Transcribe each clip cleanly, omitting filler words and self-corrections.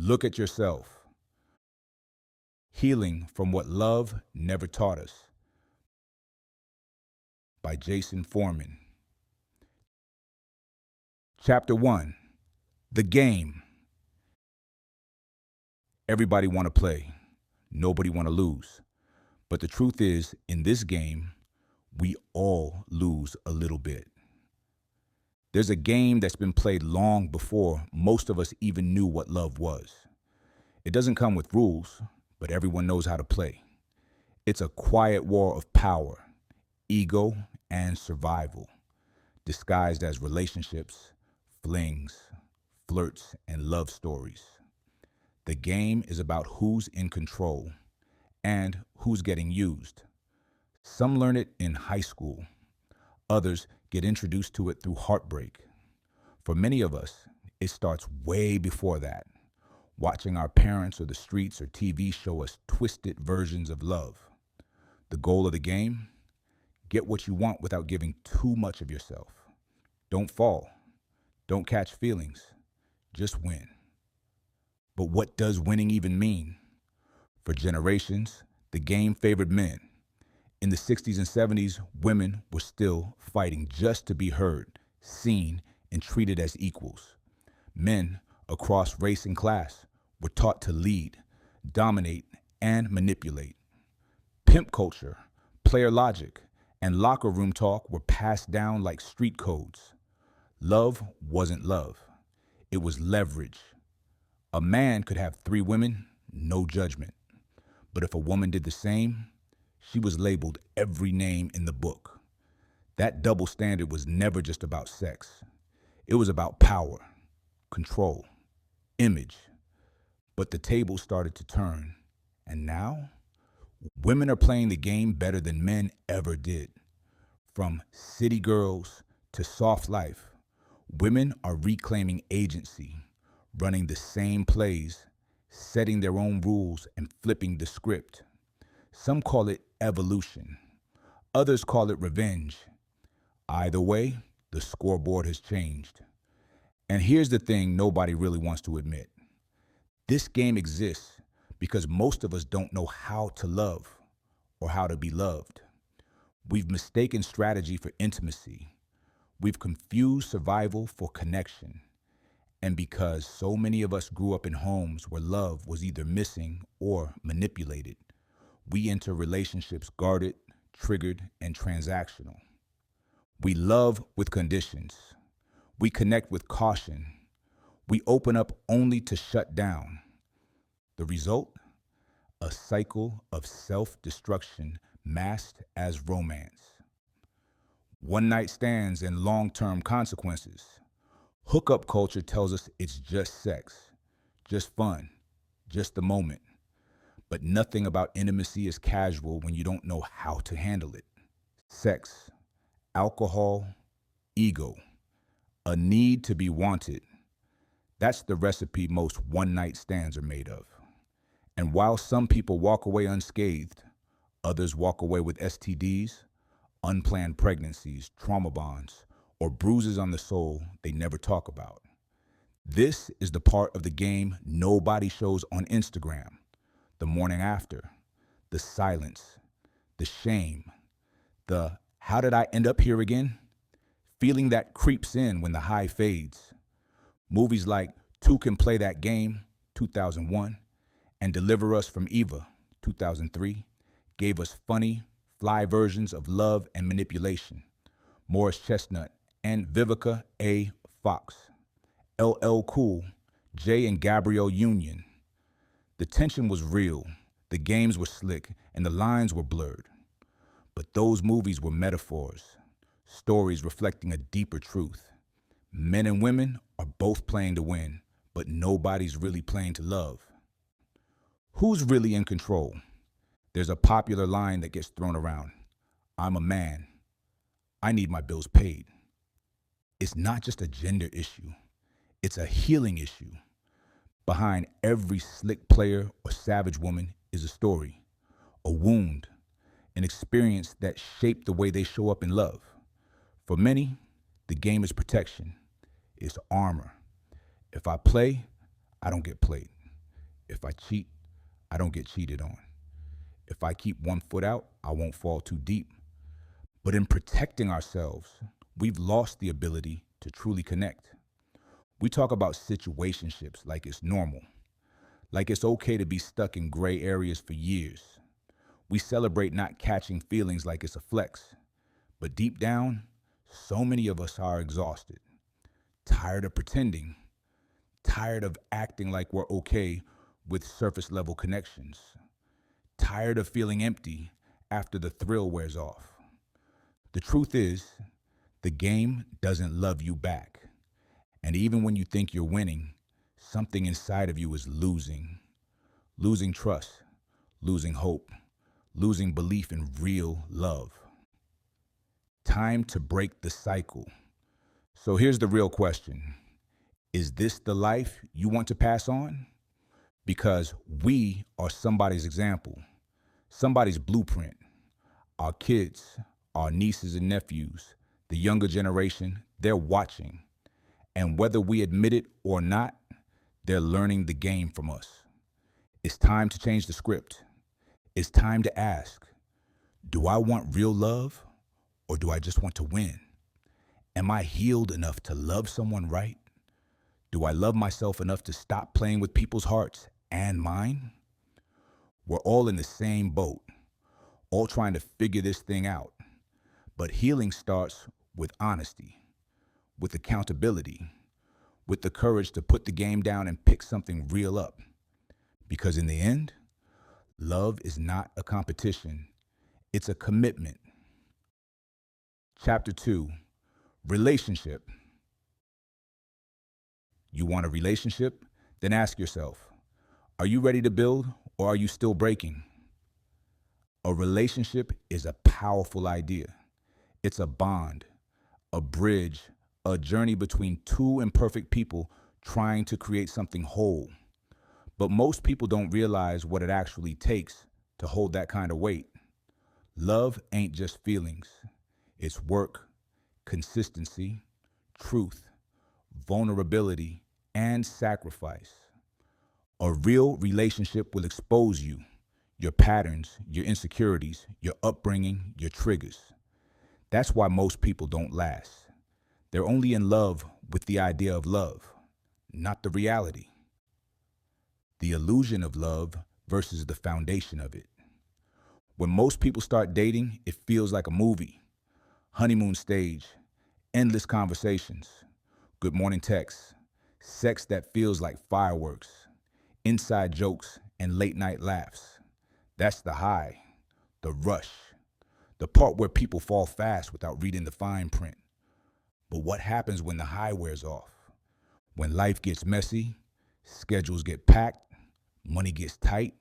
Look at yourself. Healing from What Love Never Taught Us by Foreman. Chapter 1. The Game. Everybody want to play. Nobody want to lose. But the truth is, in this game, we all lose a little bit. There's a game that's been played long before most of us even knew what love was. It doesn't come with rules, but everyone knows how to play. It's a quiet war of power, ego, and survival, disguised as relationships, flings, flirts, and love stories. The game is about who's in control and who's getting used. Some learn it in high school. Others get introduced to it through heartbreak. For many of us, it starts way before that, watching our parents or the streets or TV show us twisted versions of love. The goal of the game? Get what you want without giving too much of yourself. Don't fall. Don't catch feelings. Just win. But what does winning even mean? For generations, the game favored men. In the 60s and 70s, women were still fighting just to be heard, seen, and treated as equals. Men, across race and class, were taught to lead, dominate, and manipulate. Pimp culture, player logic, and locker room talk were passed down like street codes. Love wasn't love. It was leverage. A man could have 3 women, no judgment. But if a woman did the same, she was labeled every name in the book. That double standard was never just about sex. It was about power, control, image. But the tables started to turn, and now women are playing the game better than men ever did. From city girls to soft life, women are reclaiming agency, running the same plays, setting their own rules, and flipping the script. Some call it evolution. Others call it revenge. Either way, the scoreboard has changed. And here's the thing nobody really wants to admit. This game exists because most of us don't know how to love or how to be loved. We've mistaken strategy for intimacy. We've confused survival for connection. And because so many of us grew up in homes where love was either missing or manipulated, we enter relationships guarded, triggered, and transactional. We love with conditions. We connect with caution. We open up only to shut down. The result? A cycle of self-destruction masked as romance. One-night stands and long-term consequences. Hookup culture tells us it's just sex, just fun, just the moment. But nothing about intimacy is casual when you don't know how to handle it. Sex, alcohol, ego, a need to be wanted. That's the recipe most one-night stands are made of. And while some people walk away unscathed, others walk away with STDs, unplanned pregnancies, trauma bonds, or bruises on the soul they never talk about. This is the part of the game nobody shows on Instagram. The morning after, the silence, the shame, the how did I end up here again? Feeling that creeps in when the high fades. Movies like Two Can Play That Game, 2001, and Deliver Us from Eva, 2003, gave us funny, fly versions of love and manipulation. Morris Chestnut and Vivica A. Fox. LL Cool, Jay and Gabrielle Union. The tension was real, the games were slick, and the lines were blurred. But those movies were metaphors, stories reflecting a deeper truth. Men and women are both playing to win, but nobody's really playing to love. Who's really in control? There's a popular line that gets thrown around. I'm a man. I need my bills paid. It's not just a gender issue. It's a healing issue. Behind every slick player or savage woman is a story, a wound, an experience that shaped the way they show up in love. For many, the game is protection. It's armor. If I play, I don't get played. If I cheat, I don't get cheated on. If I keep one foot out, I won't fall too deep. But in protecting ourselves, we've lost the ability to truly connect. We talk about situationships like it's normal, like it's okay to be stuck in gray areas for years. We celebrate not catching feelings like it's a flex. But deep down, so many of us are exhausted, tired of pretending, tired of acting like we're okay with surface level connections, tired of feeling empty after the thrill wears off. The truth is, the game doesn't love you back. And even when you think you're winning, something inside of you is losing. Losing trust, losing hope, losing belief in real love. Time to break the cycle. So here's the real question. Is this the life you want to pass on? Because we are somebody's example, somebody's blueprint. Our kids, our nieces and nephews, the younger generation, they're watching. And whether we admit it or not, they're learning the game from us. It's time to change the script. It's time to ask, do I want real love or do I just want to win? Am I healed enough to love someone right? Do I love myself enough to stop playing with people's hearts and mine? We're all in the same boat, all trying to figure this thing out. But healing starts with honesty, with accountability, with the courage to put the game down and pick something real up. Because in the end, love is not a competition, it's a commitment. Chapter 2, Relationship. You want a relationship? Then ask yourself, are you ready to build or are you still breaking? A relationship is a powerful idea. It's a bond, a bridge, a journey between two imperfect people trying to create something whole. But most people don't realize what it actually takes to hold that kind of weight. Love ain't just feelings. It's work, consistency, truth, vulnerability, and sacrifice. A real relationship will expose you, your patterns, your insecurities, your upbringing, your triggers. That's why most people don't last. They're only in love with the idea of love, not the reality. The illusion of love versus the foundation of it. When most people start dating, it feels like a movie. Honeymoon stage, endless conversations, good morning texts, sex that feels like fireworks, inside jokes, and late night laughs. That's the high, the rush, the part where people fall fast without reading the fine print. But what happens when the high wears off? When life gets messy, schedules get packed, money gets tight,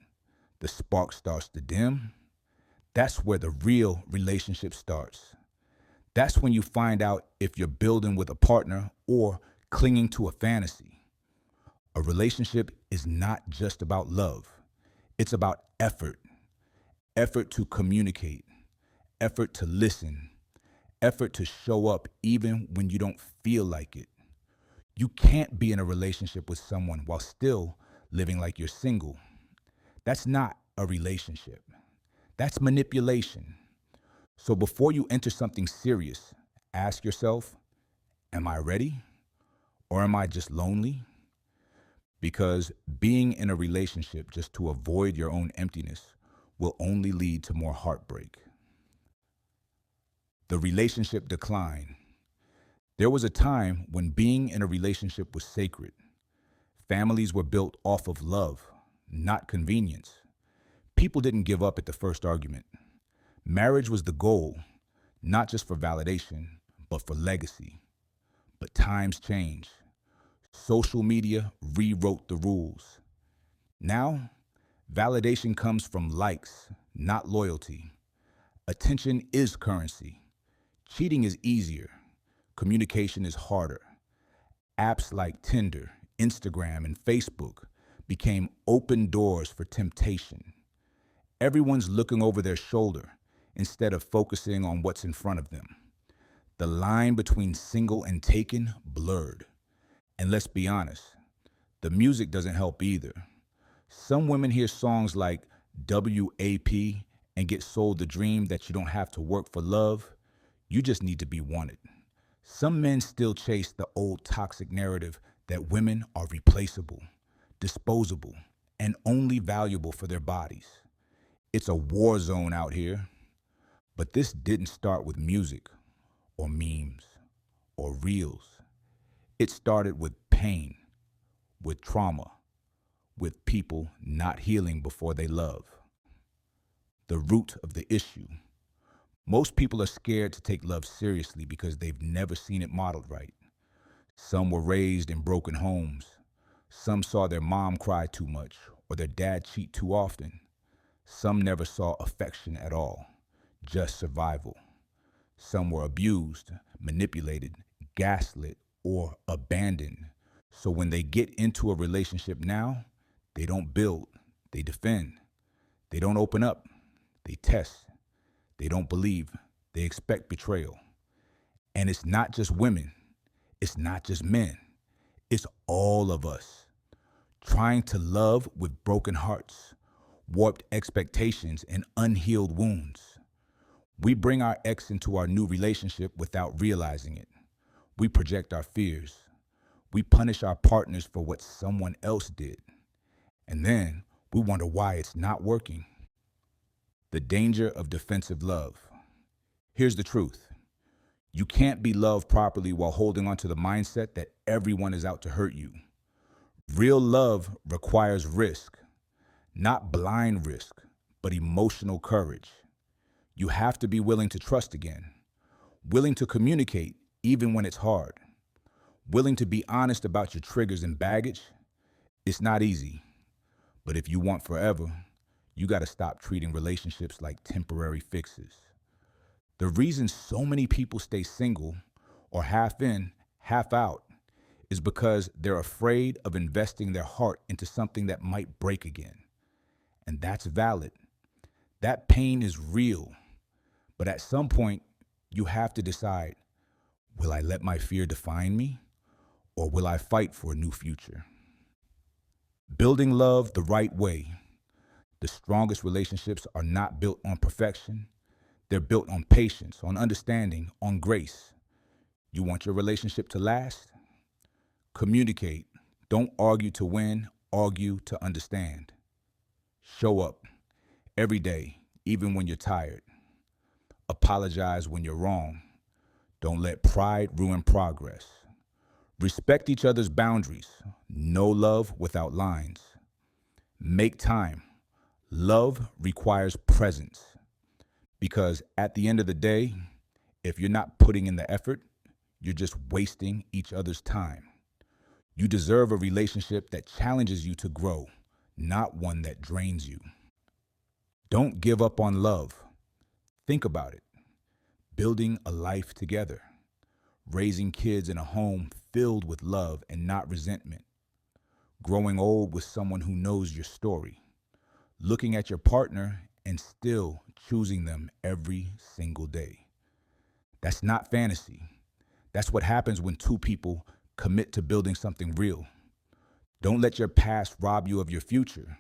the spark starts to dim. That's where the real relationship starts. That's when you find out if you're building with a partner or clinging to a fantasy. A relationship is not just about love. It's about effort. Effort to communicate. Effort to listen. Effort to show up even when you don't feel like it. You can't be in a relationship with someone while still living like you're single. That's not a relationship. That's manipulation. So before you enter something serious, ask yourself, am I ready? Or am I just lonely? Because being in a relationship just to avoid your own emptiness will only lead to more heartbreak. The relationship decline. There was a time when being in a relationship was sacred. Families were built off of love, not convenience. People didn't give up at the first argument. Marriage was the goal, not just for validation, but for legacy. But times change. Social media rewrote the rules. Now, validation comes from likes, not loyalty. Attention is currency. Cheating is easier. Communication is harder. Apps like Tinder, Instagram, and Facebook became open doors for temptation. Everyone's looking over their shoulder instead of focusing on what's in front of them. The line between single and taken blurred. And let's be honest, the music doesn't help either. Some women hear songs like WAP and get sold the dream that you don't have to work for love. You just need to be wanted. Some men still chase the old toxic narrative that women are replaceable, disposable, and only valuable for their bodies. It's a war zone out here. But this didn't start with music or memes or reels. It started with pain, with trauma, with people not healing before they love. The root of the issue. Most people are scared to take love seriously because they've never seen it modeled right. Some were raised in broken homes. Some saw their mom cry too much or their dad cheat too often. Some never saw affection at all, just survival. Some were abused, manipulated, gaslit, or abandoned. So when they get into a relationship now, they don't build, they defend. They don't open up, they test. They don't believe, they expect betrayal. And it's not just women, it's not just men, it's all of us trying to love with broken hearts, warped expectations, and unhealed wounds. We bring our ex into our new relationship without realizing it. We project our fears. We punish our partners for what someone else did. And then we wonder why it's not working. The danger of defensive love. Here's the truth. You can't be loved properly while holding on to the mindset that everyone is out to hurt you. Real love requires risk, not blind risk, but emotional courage. You have to be willing to trust again, willing to communicate even when it's hard, willing to be honest about your triggers and baggage. It's not easy, but if you want forever, you got to stop treating relationships like temporary fixes. The reason so many people stay single or half in, half out is because they're afraid of investing their heart into something that might break again. And that's valid. That pain is real. But at some point, you have to decide, will I let my fear define me, or will I fight for a new future? Building love the right way. The strongest relationships are not built on perfection. They're built on patience, on understanding, on grace. You want your relationship to last? Communicate. Don't argue to win, argue to understand. Show up every day, even when you're tired. Apologize when you're wrong. Don't let pride ruin progress. Respect each other's boundaries. No love without lines. Make time. Love requires presence. Because at the end of the day, if you're not putting in the effort, you're just wasting each other's time. You deserve a relationship that challenges you to grow, not one that drains you. Don't give up on love. Think about it. Building a life together. Raising kids in a home filled with love and not resentment. Growing old with someone who knows your story. Looking at your partner and still choosing them every single day. That's not fantasy. That's what happens when two people commit to building something real. Don't let your past rob you of your future.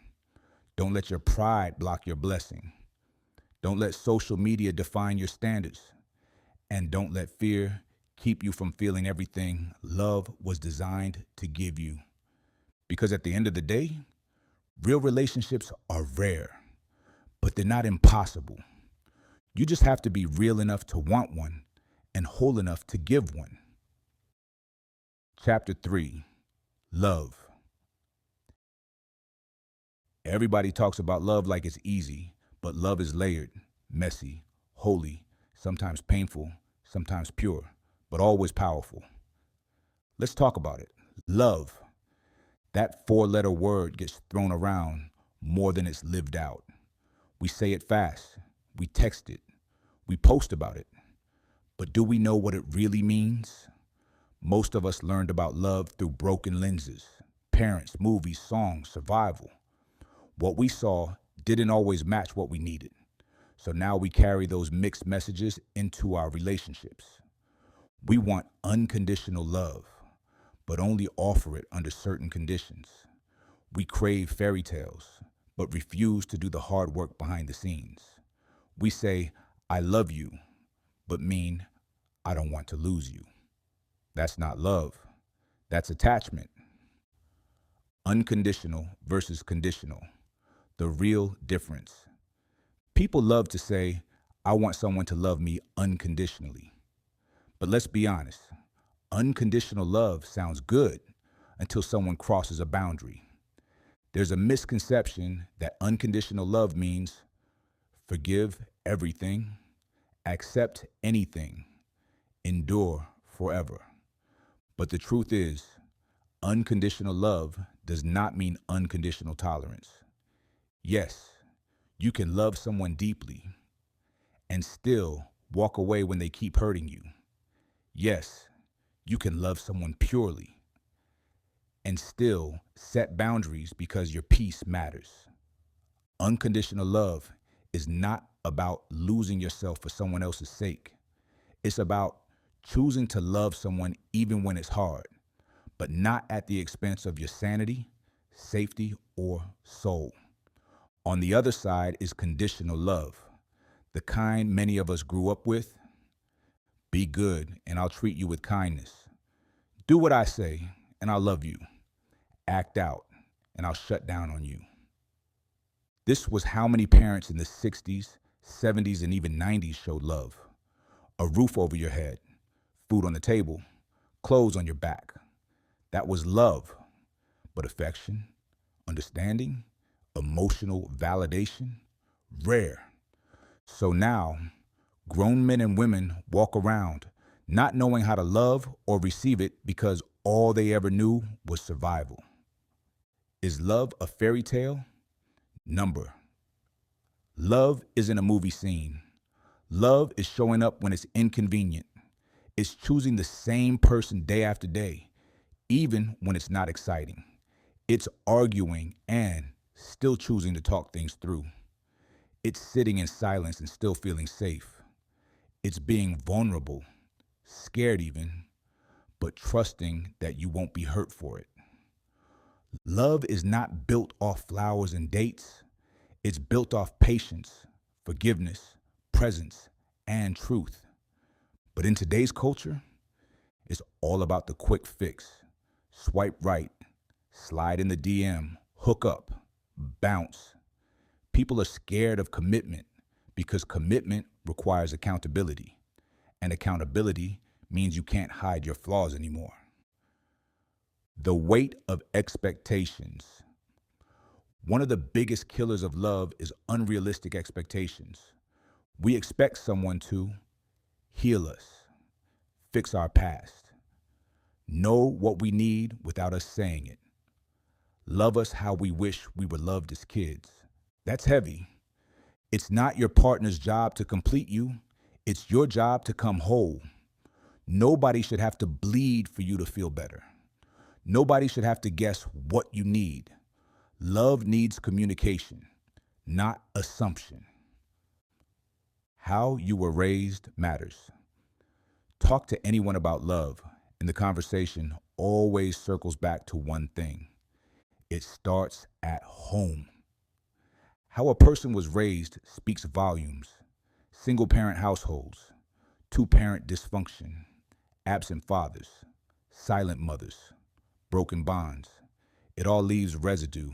Don't let your pride block your blessing. Don't let social media define your standards. And don't let fear keep you from feeling everything love was designed to give you. Because at the end of the day, real relationships are rare, but they're not impossible. You just have to be real enough to want one and whole enough to give one. Chapter 3, Love. Everybody talks about love like it's easy, but love is layered, messy, holy, sometimes painful, sometimes pure, but always powerful. Let's talk about it. Love. That four-letter word gets thrown around more than it's lived out. We say it fast. We text it. We post about it. But do we know what it really means? Most of us learned about love through broken lenses. Parents, movies, songs, survival. What we saw didn't always match what we needed. So now we carry those mixed messages into our relationships. We want unconditional love, but only offer it under certain conditions. We crave fairy tales, but refuse to do the hard work behind the scenes. We say, I love you, but mean, I don't want to lose you. That's not love. That's attachment. Unconditional versus conditional. The real difference. People love to say, I want someone to love me unconditionally. But let's be honest, unconditional love sounds good until someone crosses a boundary. There's a misconception that unconditional love means forgive everything, accept anything, endure forever. But the truth is, unconditional love does not mean unconditional tolerance. Yes, you can love someone deeply and still walk away when they keep hurting you. Yes, you can love someone purely and still set boundaries because your peace matters. Unconditional love is not about losing yourself for someone else's sake. It's about choosing to love someone even when it's hard, but not at the expense of your sanity, safety, or soul. On the other side is conditional love, the kind many of us grew up with. Be good and I'll treat you with kindness. Do what I say and I'll love you. Act out and I'll shut down on you. This was how many parents in the 60s, 70s, and even 90s showed love. A roof over your head, food on the table, clothes on your back. That was love. But affection, understanding, emotional validation, rare. So now, grown men and women walk around not knowing how to love or receive it because all they ever knew was survival. Is love a fairy tale? Number. Love isn't a movie scene. Love is showing up when it's inconvenient. It's choosing the same person day after day, even when it's not exciting. It's arguing and still choosing to talk things through. It's sitting in silence and still feeling safe. It's being vulnerable, scared even, but trusting that you won't be hurt for it. Love is not built off flowers and dates. It's built off patience, forgiveness, presence, and truth. But in today's culture, it's all about the quick fix. Swipe right, slide in the DM, hook up, bounce. People are scared of commitment because commitment requires accountability. And accountability means you can't hide your flaws anymore. The weight of expectations. One of the biggest killers of love is unrealistic expectations. We expect someone to heal us, fix our past, know what we need without us saying it, love us how we wish we were loved as kids. That's heavy. It's not your partner's job to complete you. It's your job to come whole. Nobody should have to bleed for you to feel better. Nobody should have to guess what you need. Love needs communication, not assumption. How you were raised matters. Talk to anyone about love, and the conversation always circles back to one thing. It starts at home. How a person was raised speaks volumes. Single-parent households, two-parent dysfunction, absent fathers, silent mothers, broken bonds. It all leaves residue.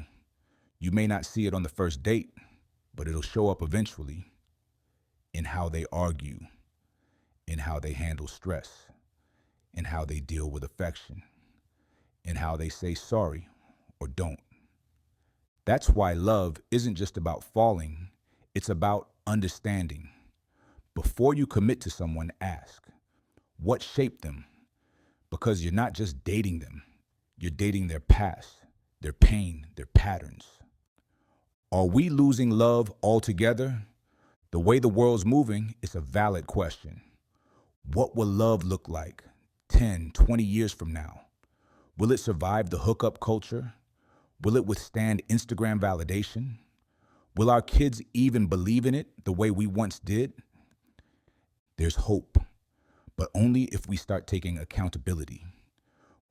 You may not see it on the first date, but it'll show up eventually in how they argue, in how they handle stress, in how they deal with affection, in how they say sorry or don't. That's why love isn't just about falling, it's about understanding. Before you commit to someone, ask, what shaped them? Because you're not just dating them, you're dating their past, their pain, their patterns. Are we losing love altogether? The way the world's moving, it's a valid question. What will love look like 10, 20 years from now? Will it survive the hookup culture? Will it withstand Instagram validation? Will our kids even believe in it the way we once did? There's hope, but only if we start taking accountability.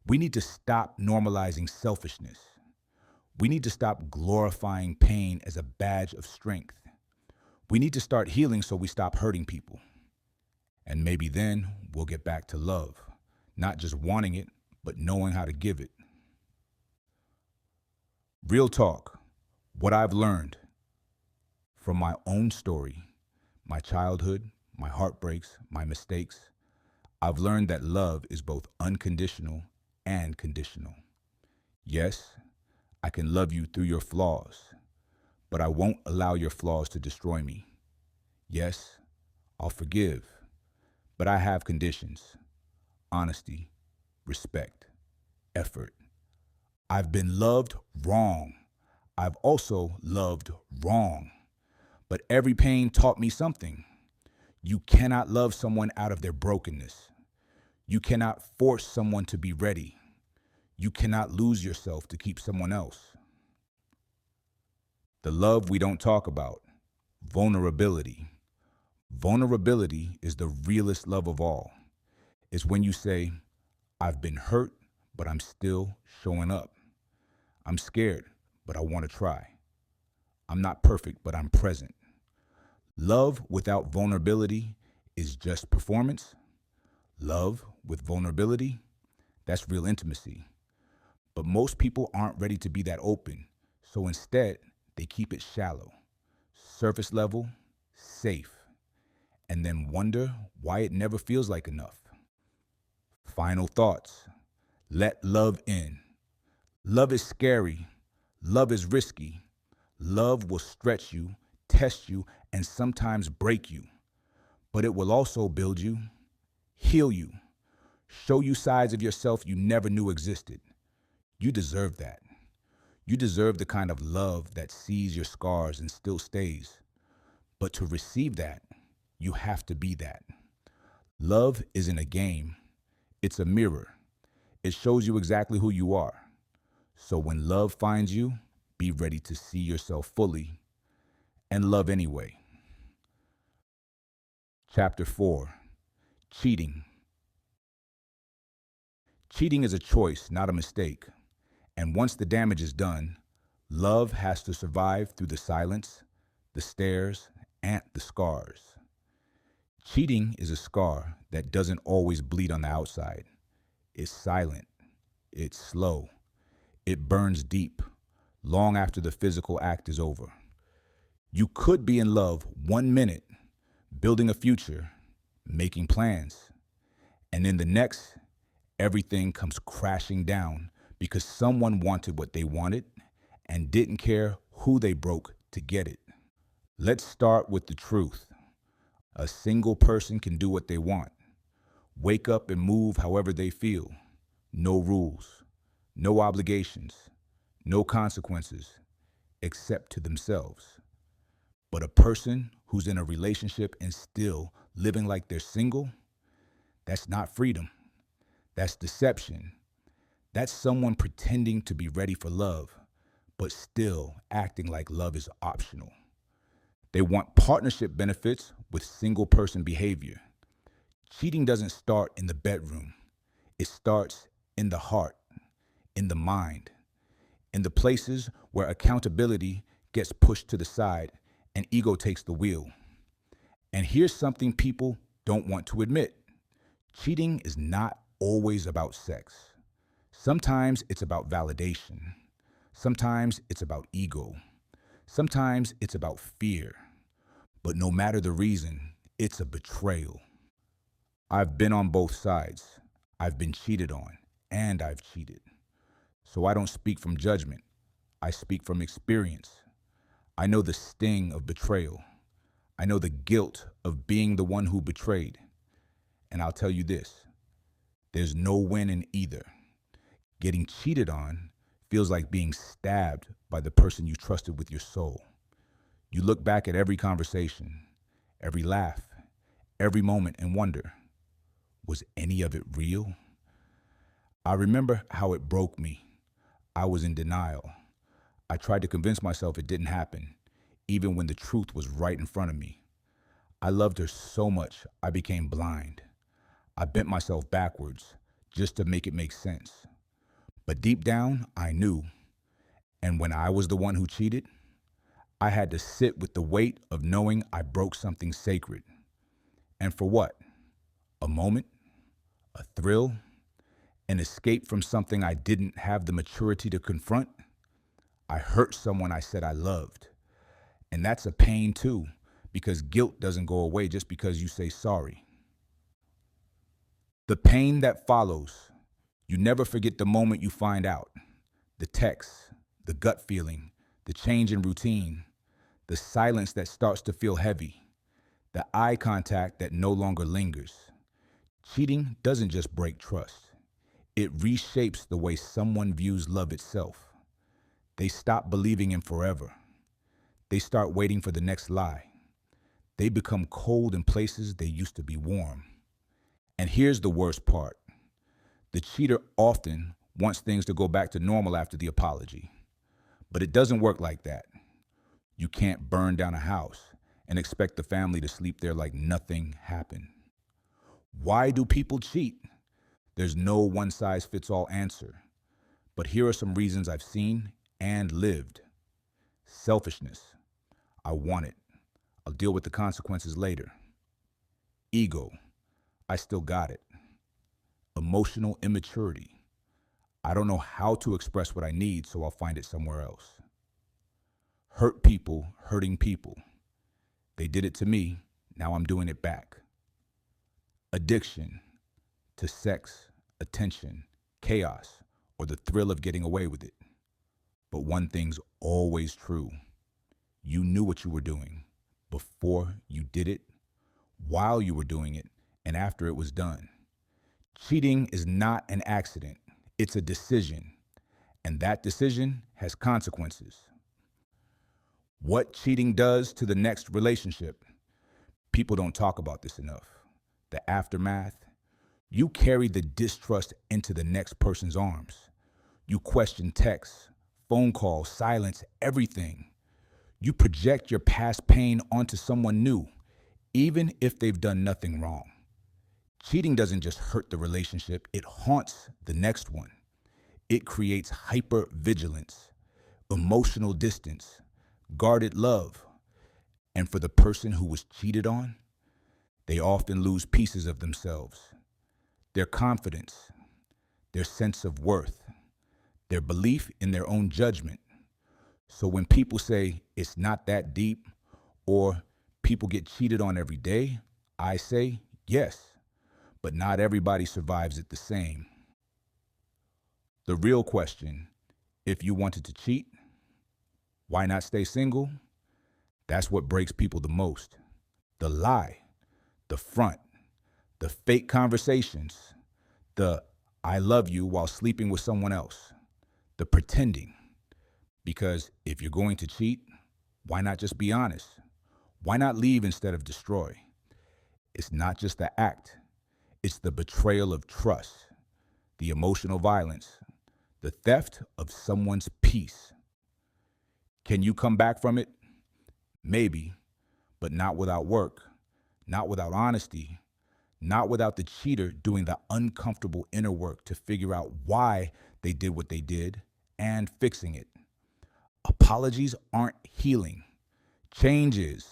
We need to stop normalizing selfishness. We need to stop glorifying pain as a badge of strength. We need to start healing so we stop hurting people. And maybe then we'll get back to love, not just wanting it, but knowing how to give it. Real talk, what I've learned from my own story, my childhood, my heartbreaks, my mistakes, I've learned that love is both unconditional and conditional. Yes, I can love you through your flaws, but I won't allow your flaws to destroy me. Yes, I'll forgive, but I have conditions: honesty, respect, effort. I've been loved wrong. I've also loved wrong. But every pain taught me something. You cannot love someone out of their brokenness. You cannot force someone to be ready. You cannot lose yourself to keep someone else. The love we don't talk about, vulnerability. Vulnerability is the realest love of all. It's when you say, I've been hurt, but I'm still showing up. I'm scared, but I want to try. I'm not perfect, but I'm present. Love without vulnerability is just performance. Love with vulnerability, that's real intimacy. But most people aren't ready to be that open, so instead, they keep it shallow, surface level, safe, and then wonder why it never feels like enough. Final thoughts. Let love in. Love is scary. Love is risky. Love will stretch you, test you, and sometimes break you. But it will also build you, heal you, show you sides of yourself you never knew existed. You deserve that. You deserve the kind of love that sees your scars and still stays. But to receive that, you have to be that. Love isn't a game. It's a mirror. It shows you exactly who you are. So when love finds you, be ready to see yourself fully and love anyway. Chapter 4, Cheating. Cheating is a choice, not a mistake. And once the damage is done, love has to survive through the silence, the stares, and the scars. Cheating is a scar that doesn't always bleed on the outside. It's silent. It's slow. It burns deep, long after the physical act is over. You could be in love 1 minute, building a future, making plans, and in the next, everything comes crashing down because someone wanted what they wanted and didn't care who they broke to get it. Let's start with the truth. A single person can do what they want. Wake up and move however they feel. No rules, no obligations, no consequences, except to themselves. But a person who's in a relationship and still living like they're single, that's not freedom. That's deception. That's someone pretending to be ready for love, but still acting like love is optional. They want partnership benefits with single person behavior. Cheating doesn't start in the bedroom. It starts in the heart, in the mind, in the places where accountability gets pushed to the side and ego takes the wheel. And here's something people don't want to admit. Cheating is not always about sex. Sometimes it's about validation. Sometimes it's about ego. Sometimes it's about fear. But no matter the reason, it's a betrayal. I've been on both sides. I've been cheated on, and I've cheated. So I don't speak from judgment. I speak from experience. I know the sting of betrayal. I know the guilt of being the one who betrayed. And I'll tell you this, there's no win in either. Getting cheated on feels like being stabbed by the person you trusted with your soul. You look back at every conversation, every laugh, every moment and wonder, was any of it real? I remember how it broke me. I was in denial. I tried to convince myself it didn't happen, even when the truth was right in front of me. I loved her so much, I became blind. I bent myself backwards just to make it make sense. But deep down, I knew. And when I was the one who cheated, I had to sit with the weight of knowing I broke something sacred. And for what? A moment? A thrill? An escape from something I didn't have the maturity to confront? I hurt someone I said I loved. And that's a pain too, because guilt doesn't go away just because you say sorry. The pain that follows, you never forget the moment you find out. The text, the gut feeling, the change in routine, the silence that starts to feel heavy, the eye contact that no longer lingers. Cheating doesn't just break trust. It reshapes the way someone views love itself. They stop believing in forever. They start waiting for the next lie. They become cold in places they used to be warm. And here's the worst part. The cheater often wants things to go back to normal after the apology. But it doesn't work like that. You can't burn down a house and expect the family to sleep there like nothing happened. Why do people cheat? There's no one-size-fits-all answer. But here are some reasons I've seen and lived. Selfishness. I want it. I'll deal with the consequences later. Ego. I still got it. Emotional immaturity. I don't know how to express what I need, so I'll find it somewhere else. Hurt people hurting people. They did it to me, now I'm doing it back. Addiction to sex, attention, chaos, or the thrill of getting away with it. But one thing's always true. You knew what you were doing before you did it, while you were doing it, and after it was done. Cheating is not an accident. It's a decision. And that decision has consequences. What cheating does to the next relationship. People don't talk about this enough. The aftermath. You carry the distrust into the next person's arms. You question texts, phone calls, silence, everything. You project your past pain onto someone new, even if they've done nothing wrong. Cheating doesn't just hurt the relationship, it haunts the next one. It creates hypervigilance, emotional distance, guarded love. And for the person who was cheated on, they often lose pieces of themselves. Their confidence, their sense of worth, their belief in their own judgment. So when people say it's not that deep or people get cheated on every day, I say yes, but not everybody survives it the same. The real question, if you wanted to cheat, why not stay single? That's what breaks people the most. The lie, the front, the fake conversations, the I love you while sleeping with someone else, the pretending. Because if you're going to cheat, why not just be honest? Why not leave instead of destroy? It's not just the act. It's the betrayal of trust, the emotional violence, the theft of someone's peace. Can you come back from it? Maybe, but not without work, not without honesty, not without the cheater doing the uncomfortable inner work to figure out why they did what they did and fixing it. Apologies aren't healing. Change is.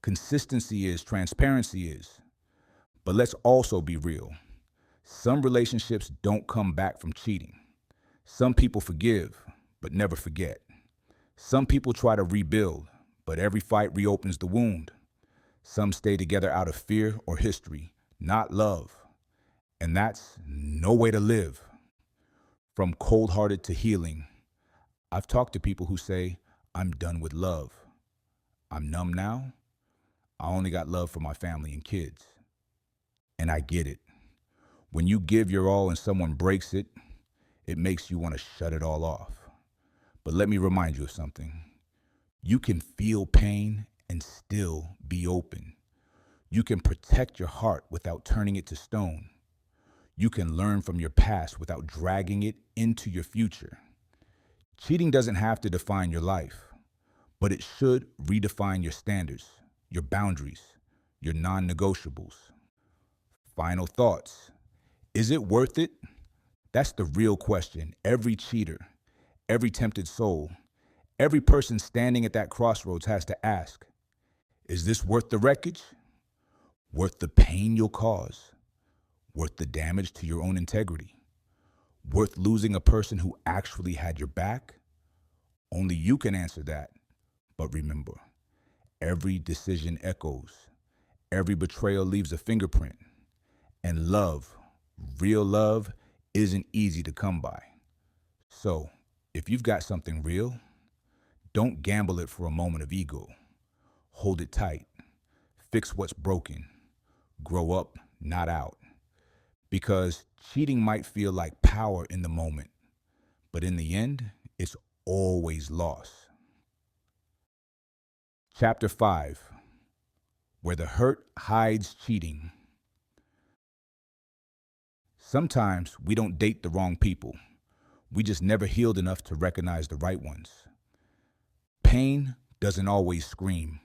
Consistency is. Transparency is. But let's also be real. Some relationships don't come back from cheating. Some people forgive, but never forget. Some people try to rebuild, but every fight reopens the wound. Some stay together out of fear or history, not love. And that's no way to live. From cold-hearted to healing, I've talked to people who say, I'm done with love. I'm numb now. I only got love for my family and kids. And I get it. When you give your all and someone breaks it, it makes you want to shut it all off. But let me remind you of something. You can feel pain and still be open. You can protect your heart without turning it to stone. You can learn from your past without dragging it into your future. Cheating doesn't have to define your life, but it should redefine your standards, your boundaries, your non-negotiables. Final thoughts. Is it worth it? That's the real question every cheater, every tempted soul, every person standing at that crossroads has to ask, is this worth the wreckage? Worth the pain you'll cause? Worth the damage to your own integrity? Worth losing a person who actually had your back? Only you can answer that. But remember, every decision echoes. Every betrayal leaves a fingerprint. And love, real love, isn't easy to come by. So, if you've got something real, don't gamble it for a moment of ego. Hold it tight. Fix what's broken. Grow up, not out. Because cheating might feel like power in the moment, but in the end, it's always loss. Chapter 5, Where the Hurt Hides Cheating. Sometimes we don't date the wrong people. We just never healed enough to recognize the right ones. Pain doesn't always scream.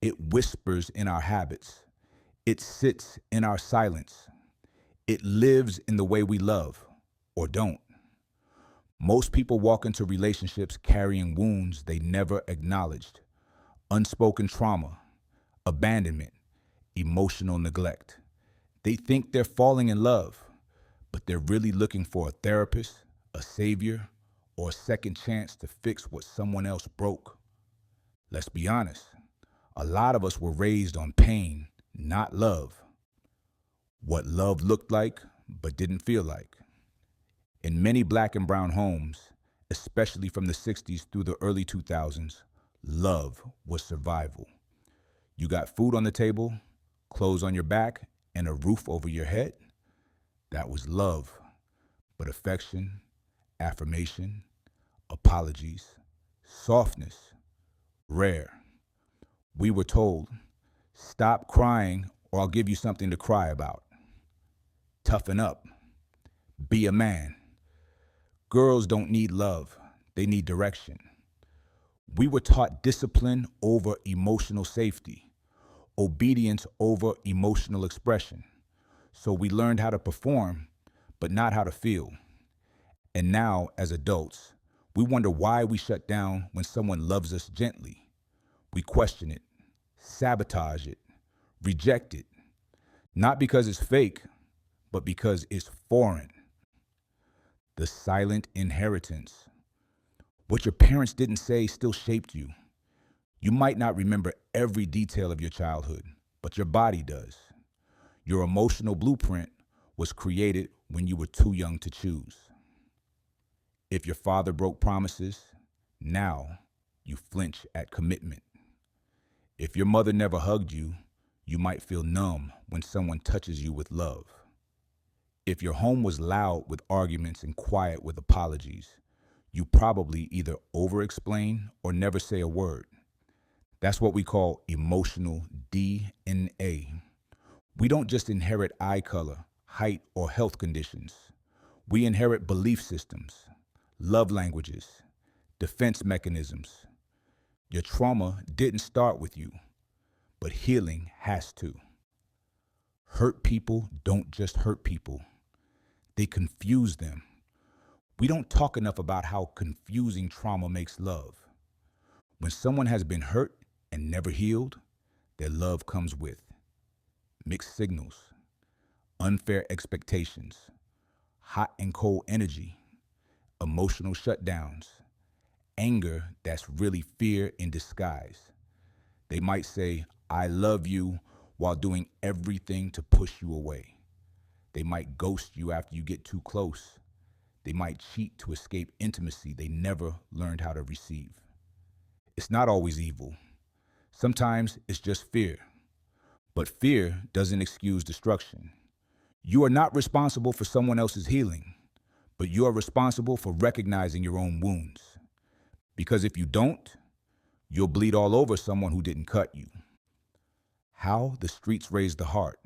It whispers in our habits. It sits in our silence. It lives in the way we love, or don't. Most people walk into relationships carrying wounds they never acknowledged. Unspoken trauma, abandonment, emotional neglect. They think they're falling in love, but they're really looking for a therapist, a savior, or a second chance to fix what someone else broke. Let's be honest, a lot of us were raised on pain, not love. What love looked like, but didn't feel like. In many black and brown homes, especially from the 60s through the early 2000s, love was survival. You got food on the table, clothes on your back, and a roof over your head. That was love. But affection, affirmation, apologies, softness, rare. We were told, stop crying or I'll give you something to cry about. Toughen up. Be a man. Girls don't need love. They need direction. We were taught discipline over emotional safety, obedience over emotional expression. So we learned how to perform, but not how to feel. And now, as adults, we wonder why we shut down when someone loves us gently. We question it, sabotage it, reject it. Not because it's fake, but because it's foreign. The silent inheritance. What your parents didn't say still shaped you. You might not remember every detail of your childhood, but your body does. Your emotional blueprint was created when you were too young to choose. If your father broke promises, now you flinch at commitment. If your mother never hugged you, you might feel numb when someone touches you with love. If your home was loud with arguments and quiet with apologies, you probably either over-explain or never say a word. That's what we call emotional DNA. We don't just inherit eye color, height, or health conditions. We inherit belief systems, love languages, defense mechanisms. Your trauma didn't start with you, but healing has to. Hurt people don't just hurt people. They confuse them. We don't talk enough about how confusing trauma makes love. When someone has been hurt and never healed, their love comes with mixed signals, unfair expectations, hot and cold energy, emotional shutdowns, anger that's really fear in disguise. They might say, I love you, while doing everything to push you away. They might ghost you after you get too close. They might cheat to escape intimacy they never learned how to receive. It's not always evil. Sometimes it's just fear. But fear doesn't excuse destruction. You are not responsible for someone else's healing, but you are responsible for recognizing your own wounds. Because if you don't, you'll bleed all over someone who didn't cut you. How the streets raise the heart.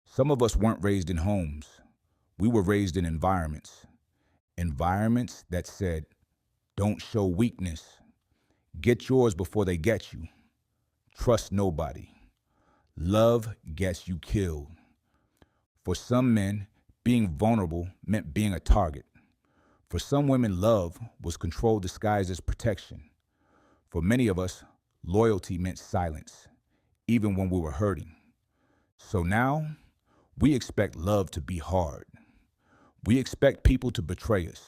Some of us weren't raised in homes. We were raised in environments. Environments that said, don't show weakness. Get yours before they get you. Trust nobody. Love gets you killed. For some men, being vulnerable meant being a target. For some women, love was control disguised as protection. For many of us, loyalty meant silence, even when we were hurting. So now, we expect love to be hard. We expect people to betray us.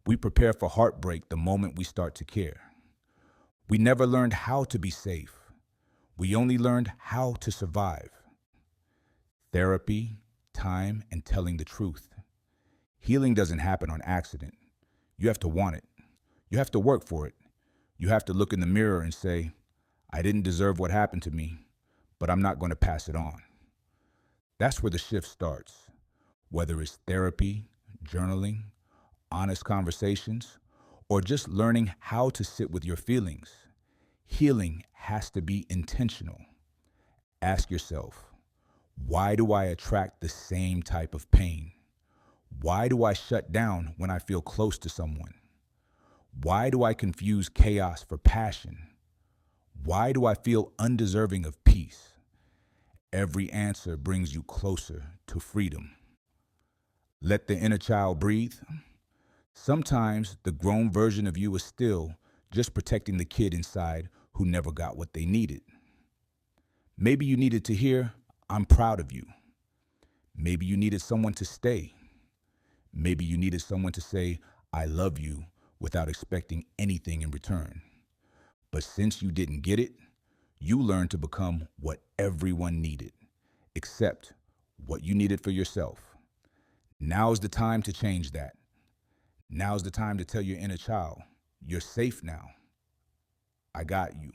We prepare for heartbreak the moment we start to care. We never learned how to be safe. We only learned how to survive. Therapy, time, and telling the truth. Healing doesn't happen on accident. You have to want it. You have to work for it. You have to look in the mirror and say, I didn't deserve what happened to me, but I'm not going to pass it on. That's where the shift starts. Whether it's therapy, journaling, honest conversations, or just learning how to sit with your feelings, healing has to be intentional. Ask yourself, why do I attract the same type of pain? Why do I shut down when I feel close to someone? Why do I confuse chaos for passion? Why do I feel undeserving of peace? Every answer brings you closer to freedom. Let the inner child breathe. Sometimes the grown version of you is still just protecting the kid inside who never got what they needed. Maybe you needed to hear, I'm proud of you. Maybe you needed someone to stay. Maybe you needed someone to say, I love you without expecting anything in return. But since you didn't get it, you learned to become what everyone needed, except what you needed for yourself. Now's the time to change that. Now's the time to tell your inner child, you're safe now. I got you.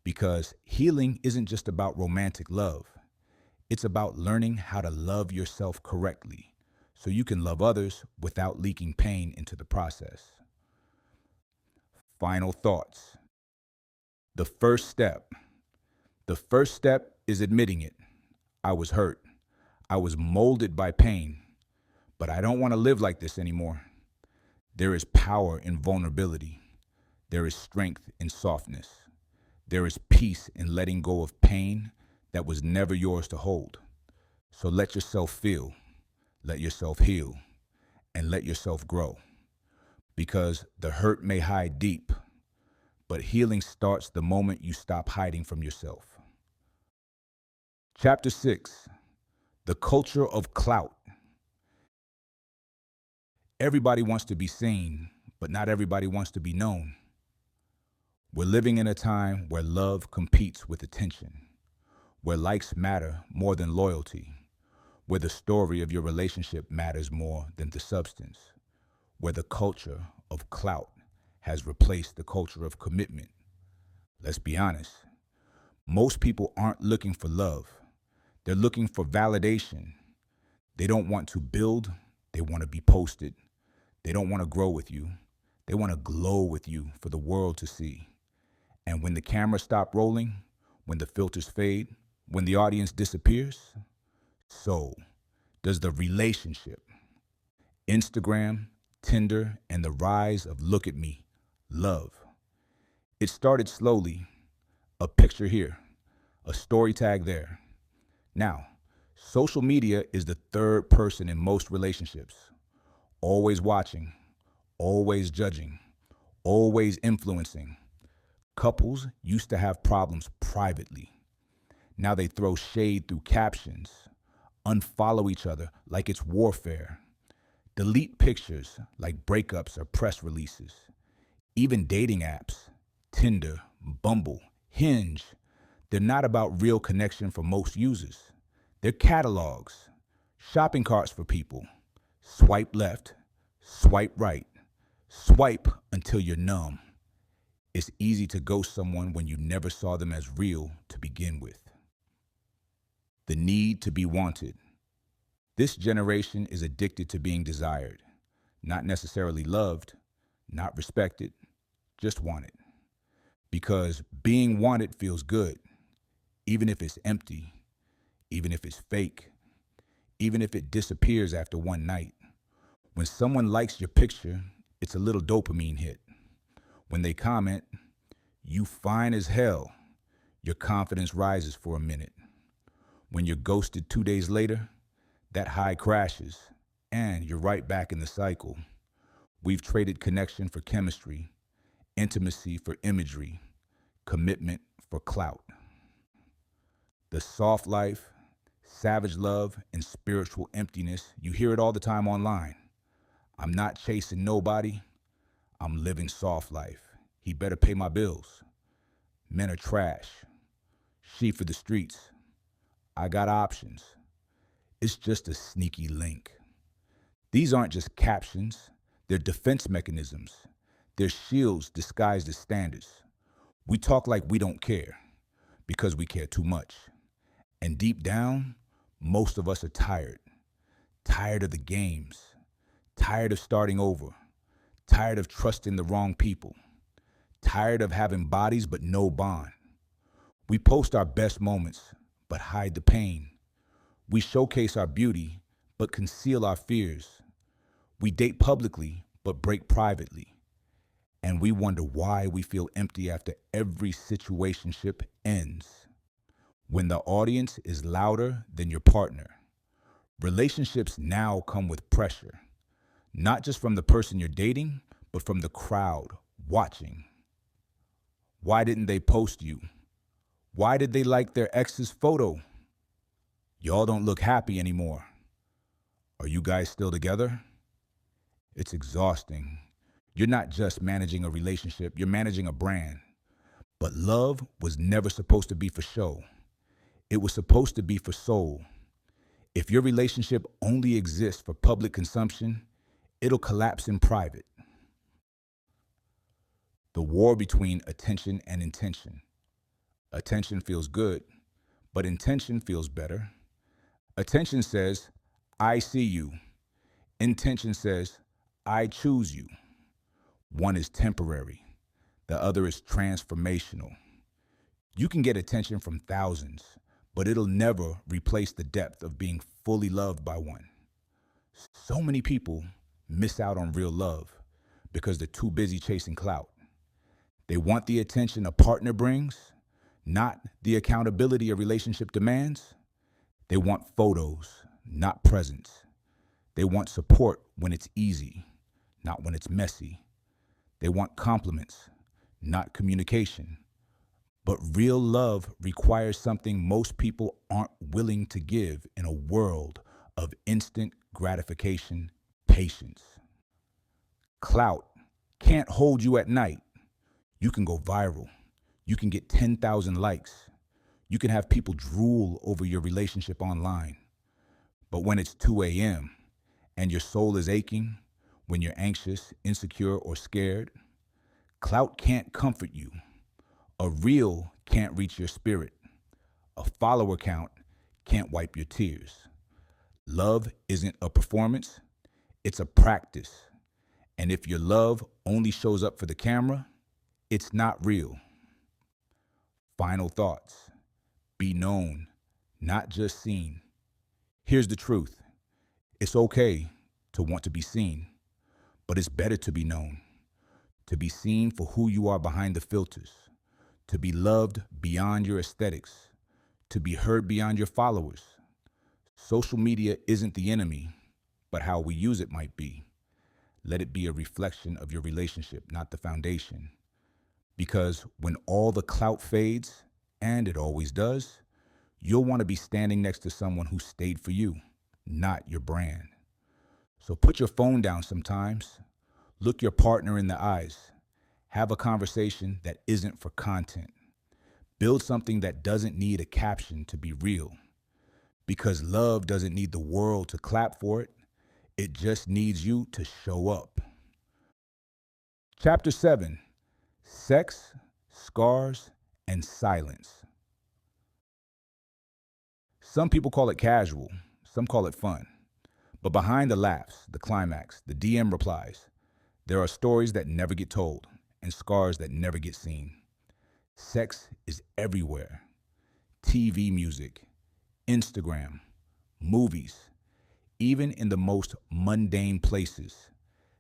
Because healing isn't just about romantic love. It's about learning how to love yourself correctly so you can love others without leaking pain into the process. Final thoughts. The first step. The first step is admitting it. I was hurt. I was molded by pain, but I don't want to live like this anymore. There is power in vulnerability. There is strength in softness. There is peace in letting go of pain that was never yours to hold. So let yourself feel, let yourself heal, and let yourself grow. Because the hurt may hide deep, but healing starts the moment you stop hiding from yourself. Chapter 6, the culture of clout. Everybody wants to be seen, but not everybody wants to be known. We're living in a time where love competes with attention, where likes matter more than loyalty, where the story of your relationship matters more than the substance, where the culture of clout has replaced the culture of commitment. Let's be honest. Most people aren't looking for love. They're looking for validation. They don't want to build. They want to be posted. They don't want to grow with you. They want to glow with you for the world to see. And when the cameras stop rolling, when the filters fade, when the audience disappears, so does the relationship. Instagram, Tinder, and the rise of look at me, love. It started slowly, a picture here, a story tag there. Now, social media is the third person in most relationships, always watching, always judging, always influencing. Couples used to have problems privately. Now they throw shade through captions, unfollow each other like it's warfare, delete pictures like breakups or press releases. Even dating apps, Tinder, Bumble, Hinge, they're not about real connection for most users. They're catalogs, shopping carts for people. Swipe left, swipe right, swipe until you're numb. It's easy to ghost someone when you never saw them as real to begin with. The need to be wanted. This generation is addicted to being desired, not necessarily loved, not respected, just wanted. Because being wanted feels good, even if it's empty, even if it's fake, even if it disappears after one night. When someone likes your picture, it's a little dopamine hit. When they comment, you fine as hell, your confidence rises for a minute. When you're ghosted 2 days later, that high crashes, and you're right back in the cycle. We've traded connection for chemistry, intimacy for imagery, commitment for clout. The soft life, savage love, and spiritual emptiness, you hear it all the time online. I'm not chasing nobody. I'm living soft life. He better pay my bills. Men are trash. She for the streets. I got options. It's just a sneaky link. These aren't just captions. They're defense mechanisms. They're shields disguised as standards. We talk like we don't care because we care too much. And deep down, most of us are tired. Tired of the games. Tired of starting over. Tired of trusting the wrong people. Tired of having bodies but no bond. We post our best moments but hide the pain. We showcase our beauty but conceal our fears. We date publicly but break privately. And we wonder why we feel empty after every situationship ends. When the audience is louder than your partner. Relationships now come with pressure, not just from the person you're dating, but from the crowd watching. Why didn't they post you? Why did they like their ex's photo? Y'all don't look happy anymore. Are you guys still together? It's exhausting. You're not just managing a relationship, you're managing a brand. But love was never supposed to be for show. It was supposed to be for soul. If your relationship only exists for public consumption, it'll collapse in private. The war between attention and intention. Attention feels good, but intention feels better. Attention says, I see you. Intention says, I choose you. One is temporary. The other is transformational. You can get attention from thousands, but it'll never replace the depth of being fully loved by one. So many people miss out on real love because they're too busy chasing clout. They want the attention a partner brings, not the accountability a relationship demands. They want photos, not presence. They want support when it's easy, not when it's messy. They want compliments, not communication. But real love requires something most people aren't willing to give in a world of instant gratification, patience. Clout can't hold you at night. You can go viral. You can get 10,000 likes. You can have people drool over your relationship online. But when it's 2 a.m. and your soul is aching, when you're anxious, insecure, or scared, clout can't comfort you. A reel can't reach your spirit. A follower count can't wipe your tears. Love isn't a performance, it's a practice. And if your love only shows up for the camera, it's not real. Final thoughts. Be known, not just seen. Here's the truth. It's okay to want to be seen, but it's better to be known. To be seen for who you are behind the filters. To be loved beyond your aesthetics. To be heard beyond your followers. Social media isn't the enemy, but how we use it might be. Let it be a reflection of your relationship, not the foundation. Because when all the clout fades, and it always does, you'll want to be standing next to someone who stayed for you, not your brand. So put your phone down sometimes. Look your partner in the eyes. Have a conversation that isn't for content. Build something that doesn't need a caption to be real. Because love doesn't need the world to clap for it. It just needs you to show up. Chapter 7, Sex, Scars, and Silence. Some people call it casual. Some call it fun. But behind the laughs, the climax, the DM replies, there are stories that never get told and scars that never get seen. Sex is everywhere. TV music, Instagram, movies, even in the most mundane places.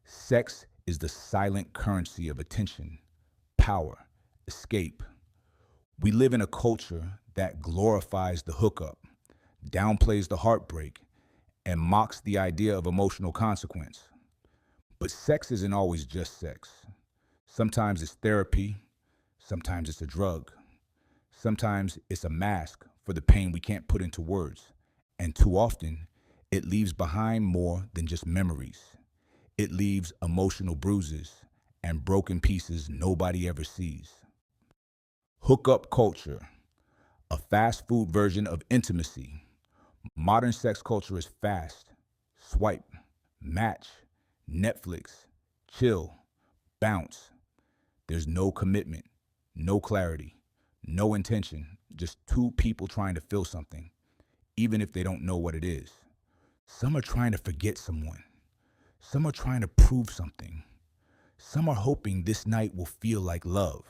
Sex is the silent currency of attention, power, escape. We live in a culture that glorifies the hookup, downplays the heartbreak, and mocks the idea of emotional consequence. But sex isn't always just sex. Sometimes it's therapy, sometimes it's a drug, sometimes it's a mask for the pain we can't put into words. And too often, it leaves behind more than just memories. It leaves emotional bruises and broken pieces nobody ever sees. Hookup culture, a fast food version of intimacy. Modern sex culture is fast. Swipe, match, Netflix, chill, bounce. There's no commitment, no clarity, no intention, just two people trying to fill something, even if they don't know what it is. Some are trying to forget someone. Some are trying to prove something. Some are hoping this night will feel like love,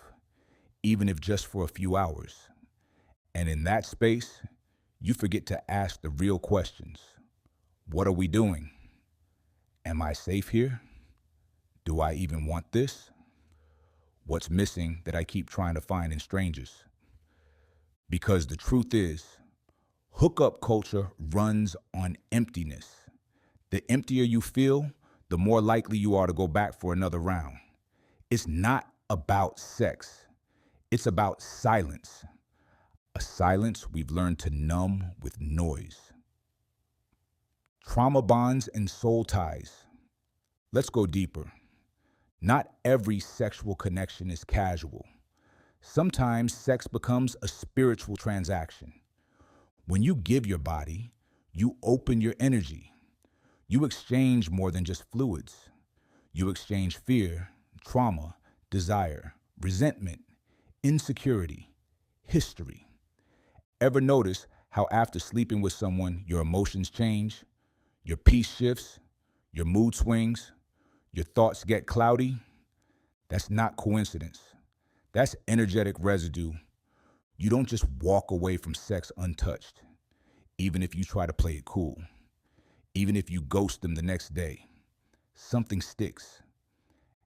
even if just for a few hours. And in that space, you forget to ask the real questions. What are we doing? Am I safe here? Do I even want this? What's missing that I keep trying to find in strangers? Because the truth is, hookup culture runs on emptiness. The emptier you feel, the more likely you are to go back for another round. It's not about sex. It's about silence. A silence we've learned to numb with noise. Trauma bonds and soul ties. Let's go deeper. Not every sexual connection is casual. Sometimes sex becomes a spiritual transaction. When you give your body, you open your energy. You exchange more than just fluids. You exchange fear, trauma, desire, resentment, insecurity, history. Ever notice how after sleeping with someone, your emotions change, your peace shifts, your mood swings, your thoughts get cloudy? That's not coincidence. That's energetic residue. You don't just walk away from sex untouched, even if you try to play it cool, even if you ghost them the next day. Something sticks.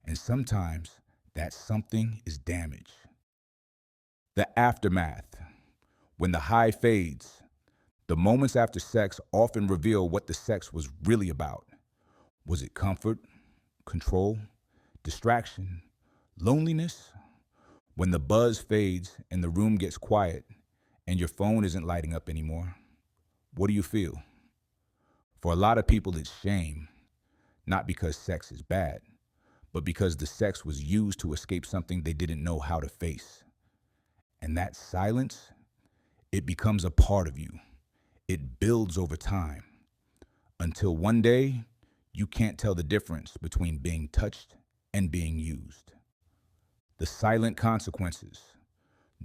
And sometimes that something is damage. The aftermath. When the high fades, the moments after sex often reveal what the sex was really about. Was it comfort, control, distraction, loneliness? When the buzz fades and the room gets quiet and your phone isn't lighting up anymore, what do you feel? For a lot of people, it's shame, not because sex is bad, but because the sex was used to escape something they didn't know how to face. And that silence, it becomes a part of you. It builds over time until one day you can't tell the difference between being touched and being used. The silent consequences.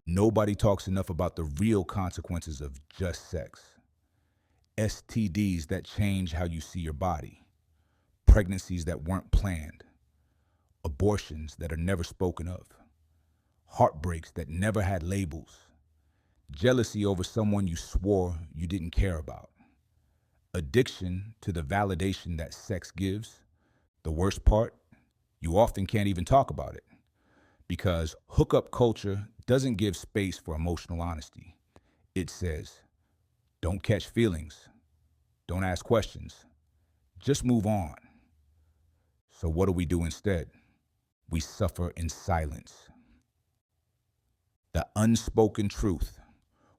Nobody talks enough about the real consequences of just sex. STDs that change how you see your body. Pregnancies that weren't planned. Abortions that are never spoken of. Heartbreaks that never had labels. Jealousy over someone you swore you didn't care about. Addiction to the validation that sex gives. The worst part, you often can't even talk about it because hookup culture doesn't give space for emotional honesty. It says, don't catch feelings, don't ask questions, just move on. So what do we do instead? We suffer in silence. The unspoken truth.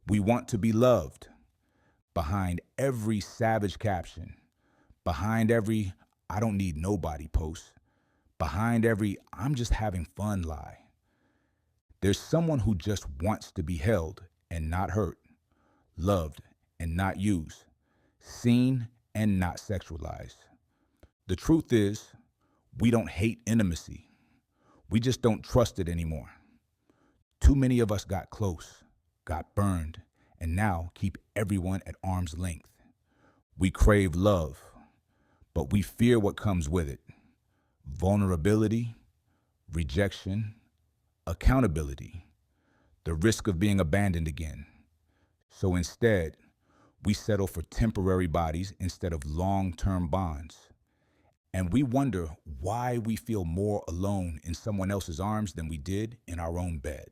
We want to be loved. Behind every savage caption, behind every "I don't need nobody" post, behind every "I'm just having fun" lie, there's someone who just wants to be held and not hurt, loved and not used, seen and not sexualized. The truth is, we don't hate intimacy. We just don't trust it anymore. Too many of us got close, got burned, and now keep everyone at arm's length. We crave love, but we fear what comes with it. Vulnerability, rejection, accountability, the risk of being abandoned again. So instead, we settle for temporary bodies instead of long-term bonds. And we wonder why we feel more alone in someone else's arms than we did in our own bed.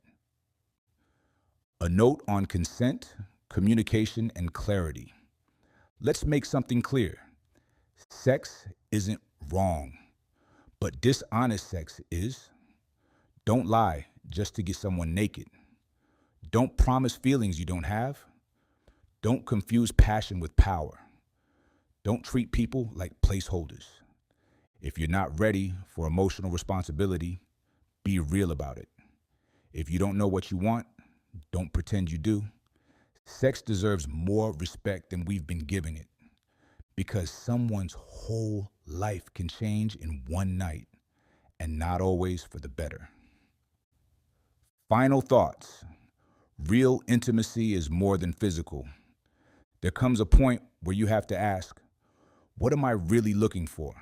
A note on consent, communication, and clarity. Let's make something clear. Sex isn't wrong, But dishonest sex is: don't lie just to get someone naked. Don't promise feelings you don't have. Don't confuse passion with power. Don't treat people like placeholders. If you're not ready for emotional responsibility, be real about it. If you don't know what you want, don't pretend you do. Sex deserves more respect than we've been giving it, because someone's whole life can change in one night, and not always for the better. Final thoughts. Real intimacy is more than physical. There comes a point where you have to ask, what am I really looking for?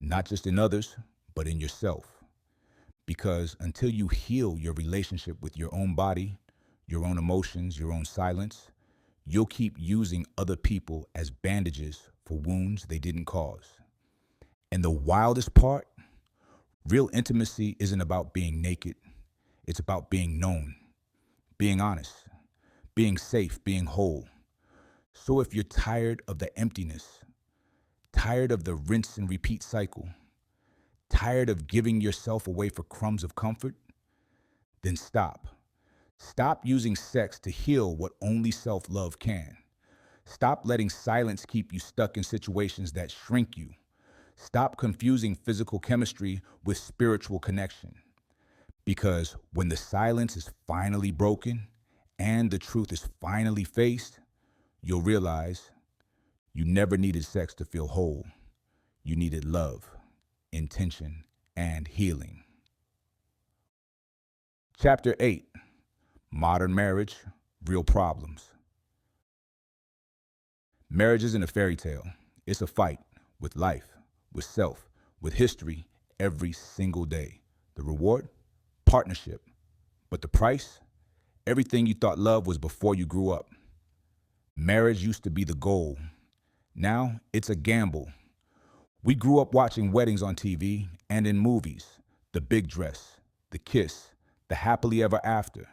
Not just in others, but in yourself. Because until you heal your relationship with your own body, your own emotions, your own silence, you'll keep using other people as bandages for wounds they didn't cause. And the wildest part, real intimacy isn't about being naked. It's about being known, being honest, being safe, being whole. So if you're tired of the emptiness, tired of the rinse and repeat cycle, tired of giving yourself away for crumbs of comfort, then stop. Stop using sex to heal what only self-love can. Stop letting silence keep you stuck in situations that shrink you. Stop confusing physical chemistry with spiritual connection. Because when the silence is finally broken and the truth is finally faced, you'll realize you never needed sex to feel whole. You needed love, intention, and healing. Chapter 8, Modern Marriage, Real Problems. Marriage isn't a fairy tale. It's a fight with life, with self, with history every single day. The reward? Partnership. But the price? Everything you thought love was before you grew up. Marriage used to be the goal. Now it's a gamble. We grew up watching weddings on TV and in movies, the big dress, the kiss, the happily ever after.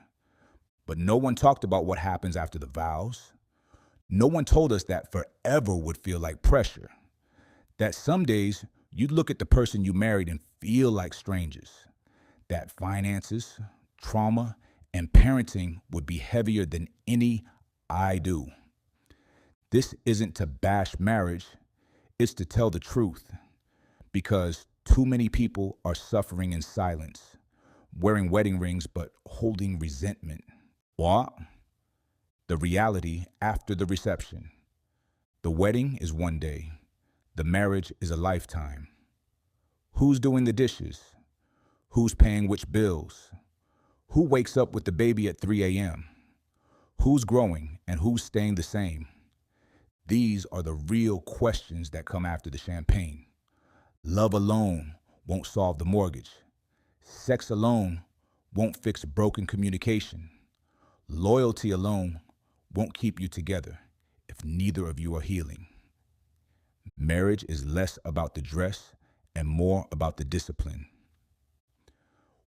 But no one talked about what happens after the vows. No one told us that forever would feel like pressure. That some days you'd look at the person you married and feel like strangers. That finances, trauma, and parenting would be heavier than any I do. This isn't to bash marriage, it's to tell the truth. Because too many people are suffering in silence, wearing wedding rings but holding resentment. What? The reality after the reception. The wedding is one day. The marriage is a lifetime. Who's doing the dishes? Who's paying which bills? Who wakes up with the baby at 3 a.m.? Who's growing and who's staying the same? These are the real questions that come after the champagne. Love alone won't solve the mortgage. Sex alone won't fix broken communication. Loyalty alone won't keep you together if neither of you are healing. Marriage is less about the dress and more about the discipline.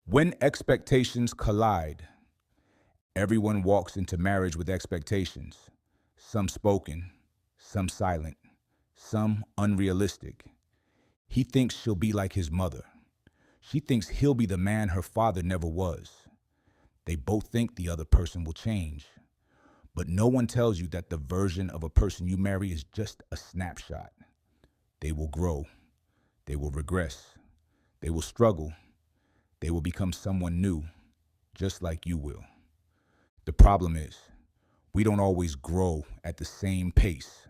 When expectations collide, everyone walks into marriage with expectations, some spoken, some silent, some unrealistic. He thinks she'll be like his mother. She thinks he'll be the man her father never was. They both think the other person will change. But no one tells you that the version of a person you marry is just a snapshot. They will grow. They will regress. They will struggle. They will become someone new, just like you will. The problem is, we don't always grow at the same pace.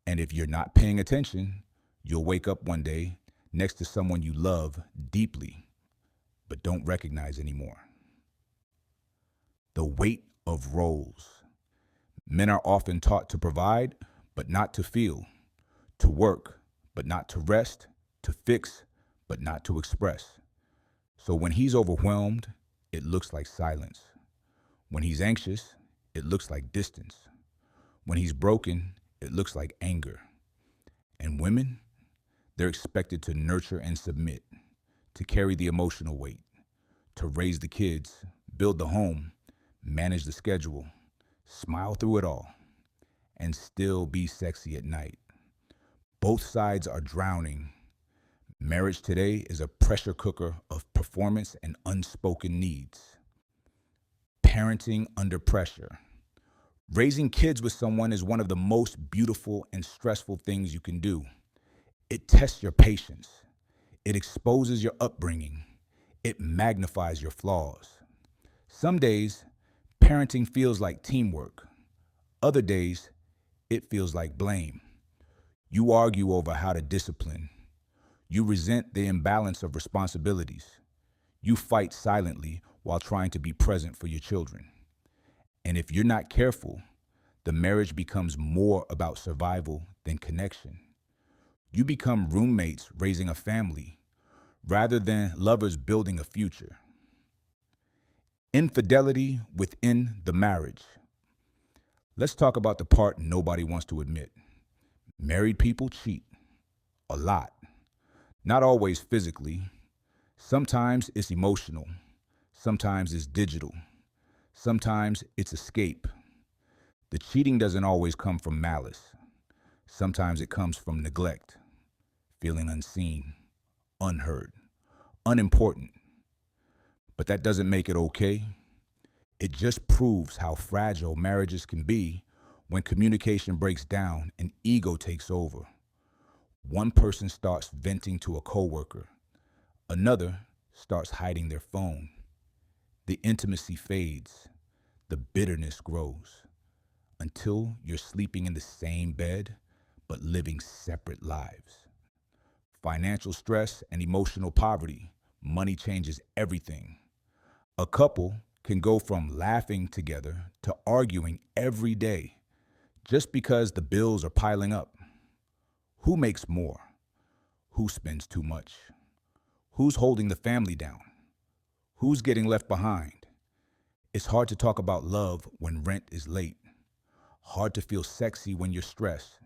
And if you're not paying attention, you'll wake up one day next to someone you love deeply, but don't recognize anymore. The weight of roles. Men are often taught to provide, but not to feel, to work, but not to rest, to fix, but not to express. So when he's overwhelmed, it looks like silence. When he's anxious, it looks like distance. When he's broken, it looks like anger. And women, they're expected to nurture and submit, to carry the emotional weight, to raise the kids, build the home, manage the schedule, smile through it all, and still be sexy at night. Both sides are drowning. Marriage today is a pressure cooker of performance and unspoken needs. Parenting under pressure. Raising kids with someone is one of the most beautiful and stressful things you can do. It tests your patience. It exposes your upbringing. It magnifies your flaws. Some days, parenting feels like teamwork. Other days, it feels like blame. You argue over how to discipline. You resent the imbalance of responsibilities. You fight silently while trying to be present for your children. And if you're not careful, the marriage becomes more about survival than connection. You become roommates raising a family rather than lovers building a future. Infidelity within the marriage. Let's talk about the part nobody wants to admit. Married people cheat a lot. Not always physically. Sometimes it's emotional. Sometimes it's digital. Sometimes it's escape. The cheating doesn't always come from malice. Sometimes it comes from neglect, feeling unseen, unheard, unimportant. But that doesn't make it okay. It just proves how fragile marriages can be when communication breaks down and ego takes over. One person starts venting to a coworker. Another starts hiding their phone. The intimacy fades. The bitterness grows until you're sleeping in the same bed but living separate lives. Financial stress and emotional poverty. Money changes everything. A couple can go from laughing together to arguing every day just because the bills are piling up. Who makes more? Who spends too much? Who's holding the family down? Who's getting left behind? It's hard to talk about love when rent is late. Hard to feel sexy when you're stressed.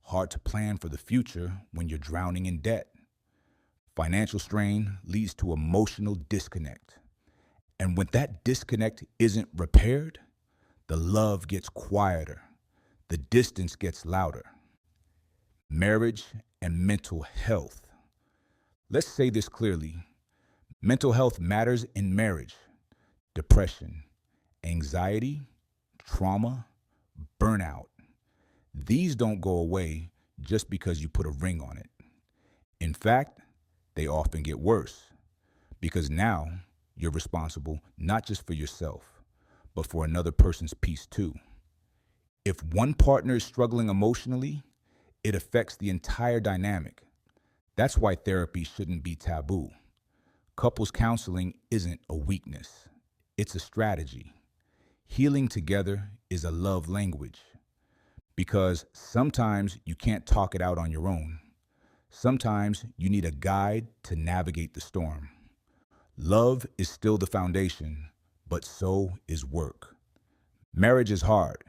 Hard to plan for the future when you're drowning in debt. Financial strain leads to emotional disconnect. And when that disconnect isn't repaired, the love gets quieter. The distance gets louder. Marriage and mental health. Let's say this clearly. Mental health matters in marriage. Depression, anxiety, trauma, burnout. These don't go away just because you put a ring on it. In fact, they often get worse because now you're responsible not just for yourself, but for another person's peace too. If one partner is struggling emotionally, it affects the entire dynamic. That's why therapy shouldn't be taboo. Couples counseling isn't a weakness. It's a strategy. Healing together is a love language because sometimes you can't talk it out on your own. Sometimes you need a guide to navigate the storm. Love is still the foundation, but so is work. Marriage is hard,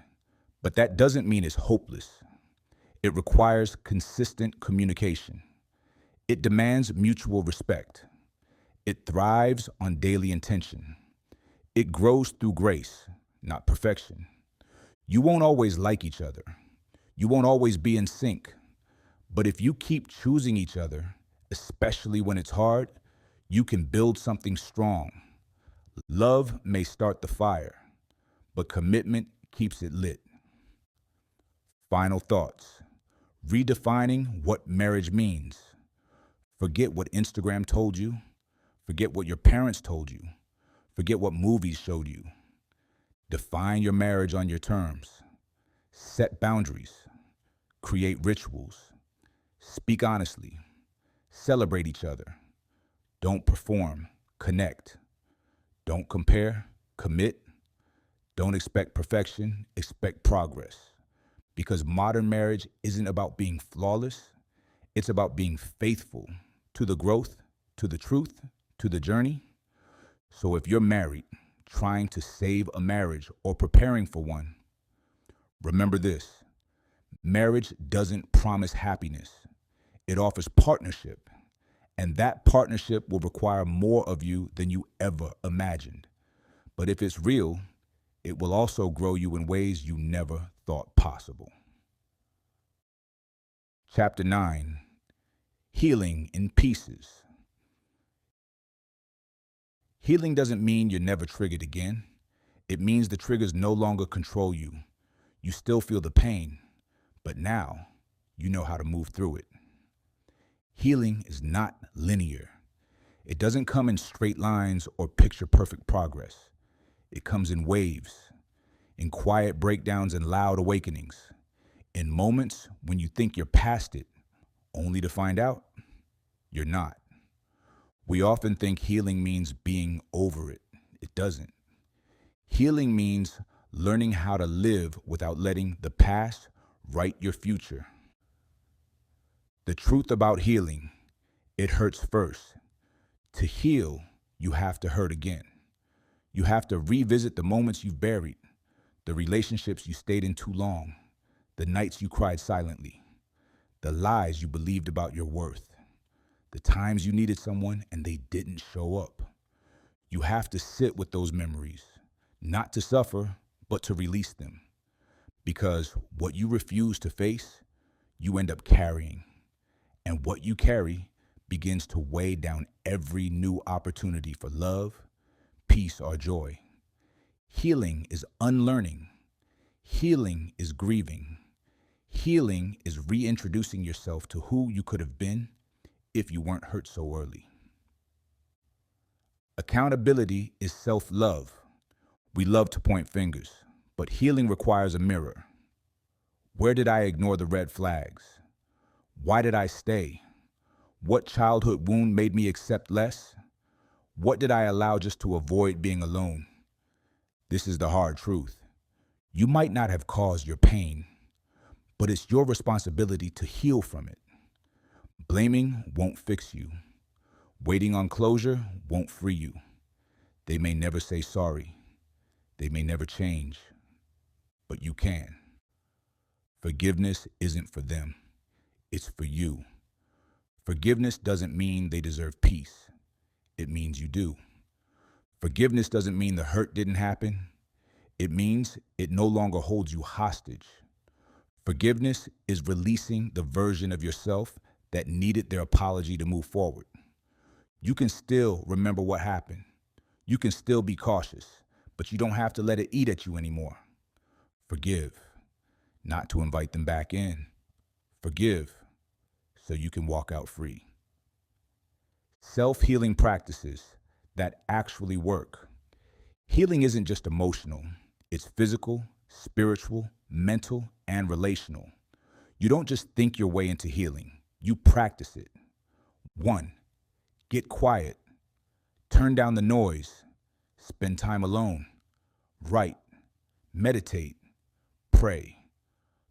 but that doesn't mean it's hopeless. It requires consistent communication. It demands mutual respect. It thrives on daily intention. It grows through grace, not perfection. You won't always like each other. You won't always be in sync. But if you keep choosing each other, especially when it's hard, you can build something strong. Love may start the fire, but commitment keeps it lit. Final thoughts. Redefining what marriage means. Forget what Instagram told you. Forget what your parents told you. Forget what movies showed you. Define your marriage on your terms. Set boundaries. Create rituals. Speak honestly. Celebrate each other. Don't perform. Connect. Don't compare. Commit. Don't expect perfection. Expect progress. Because modern marriage isn't about being flawless. It's about being faithful to the growth, to the truth, to the journey. So if you're married, trying to save a marriage or preparing for one, remember this. Marriage doesn't promise happiness. It offers partnership. And that partnership will require more of you than you ever imagined. But if it's real, it will also grow you in ways you never thought possible. Chapter 9, Healing in pieces. Healing doesn't mean you're never triggered again. It means the triggers no longer control you. You still feel the pain, but now you know how to move through it. Healing is not linear. It doesn't come in straight lines or picture-perfect progress. It comes in waves, in quiet breakdowns and loud awakenings, in moments when you think you're past it, only to find out you're not. We often think healing means being over it. It doesn't. Healing means learning how to live without letting the past write your future. The truth about healing, it hurts first. To heal, you have to hurt again. You have to revisit the moments you've buried, the relationships you stayed in too long, the nights you cried silently, the lies you believed about your worth, the times you needed someone and they didn't show up. You have to sit with those memories, not to suffer, but to release them. Because what you refuse to face, you end up carrying. And what you carry begins to weigh down every new opportunity for love, peace, or joy. Healing is unlearning. Healing is grieving. Healing is reintroducing yourself to who you could have been if you weren't hurt so early. Accountability is self-love. We love to point fingers, but healing requires a mirror. Where did I ignore the red flags? Why did I stay? What childhood wound made me accept less? What did I allow just to avoid being alone? This is the hard truth. You might not have caused your pain, but it's your responsibility to heal from it. Blaming won't fix you. Waiting on closure won't free you. They may never say sorry. They may never change, but you can. Forgiveness isn't for them. It's for you. Forgiveness doesn't mean they deserve peace. It means you do. Forgiveness doesn't mean the hurt didn't happen. It means it no longer holds you hostage. Forgiveness is releasing the version of yourself that needed their apology to move forward. You can still remember what happened. You can still be cautious, but you don't have to let it eat at you anymore. Forgive, not to invite them back in. Forgive, so you can walk out free. Self-healing practices that actually work. Healing isn't just emotional. It's physical, spiritual, mental, and relational. You don't just think your way into healing. You practice it. 1, get quiet. Turn down the noise. Spend time alone. Write. Meditate. Pray.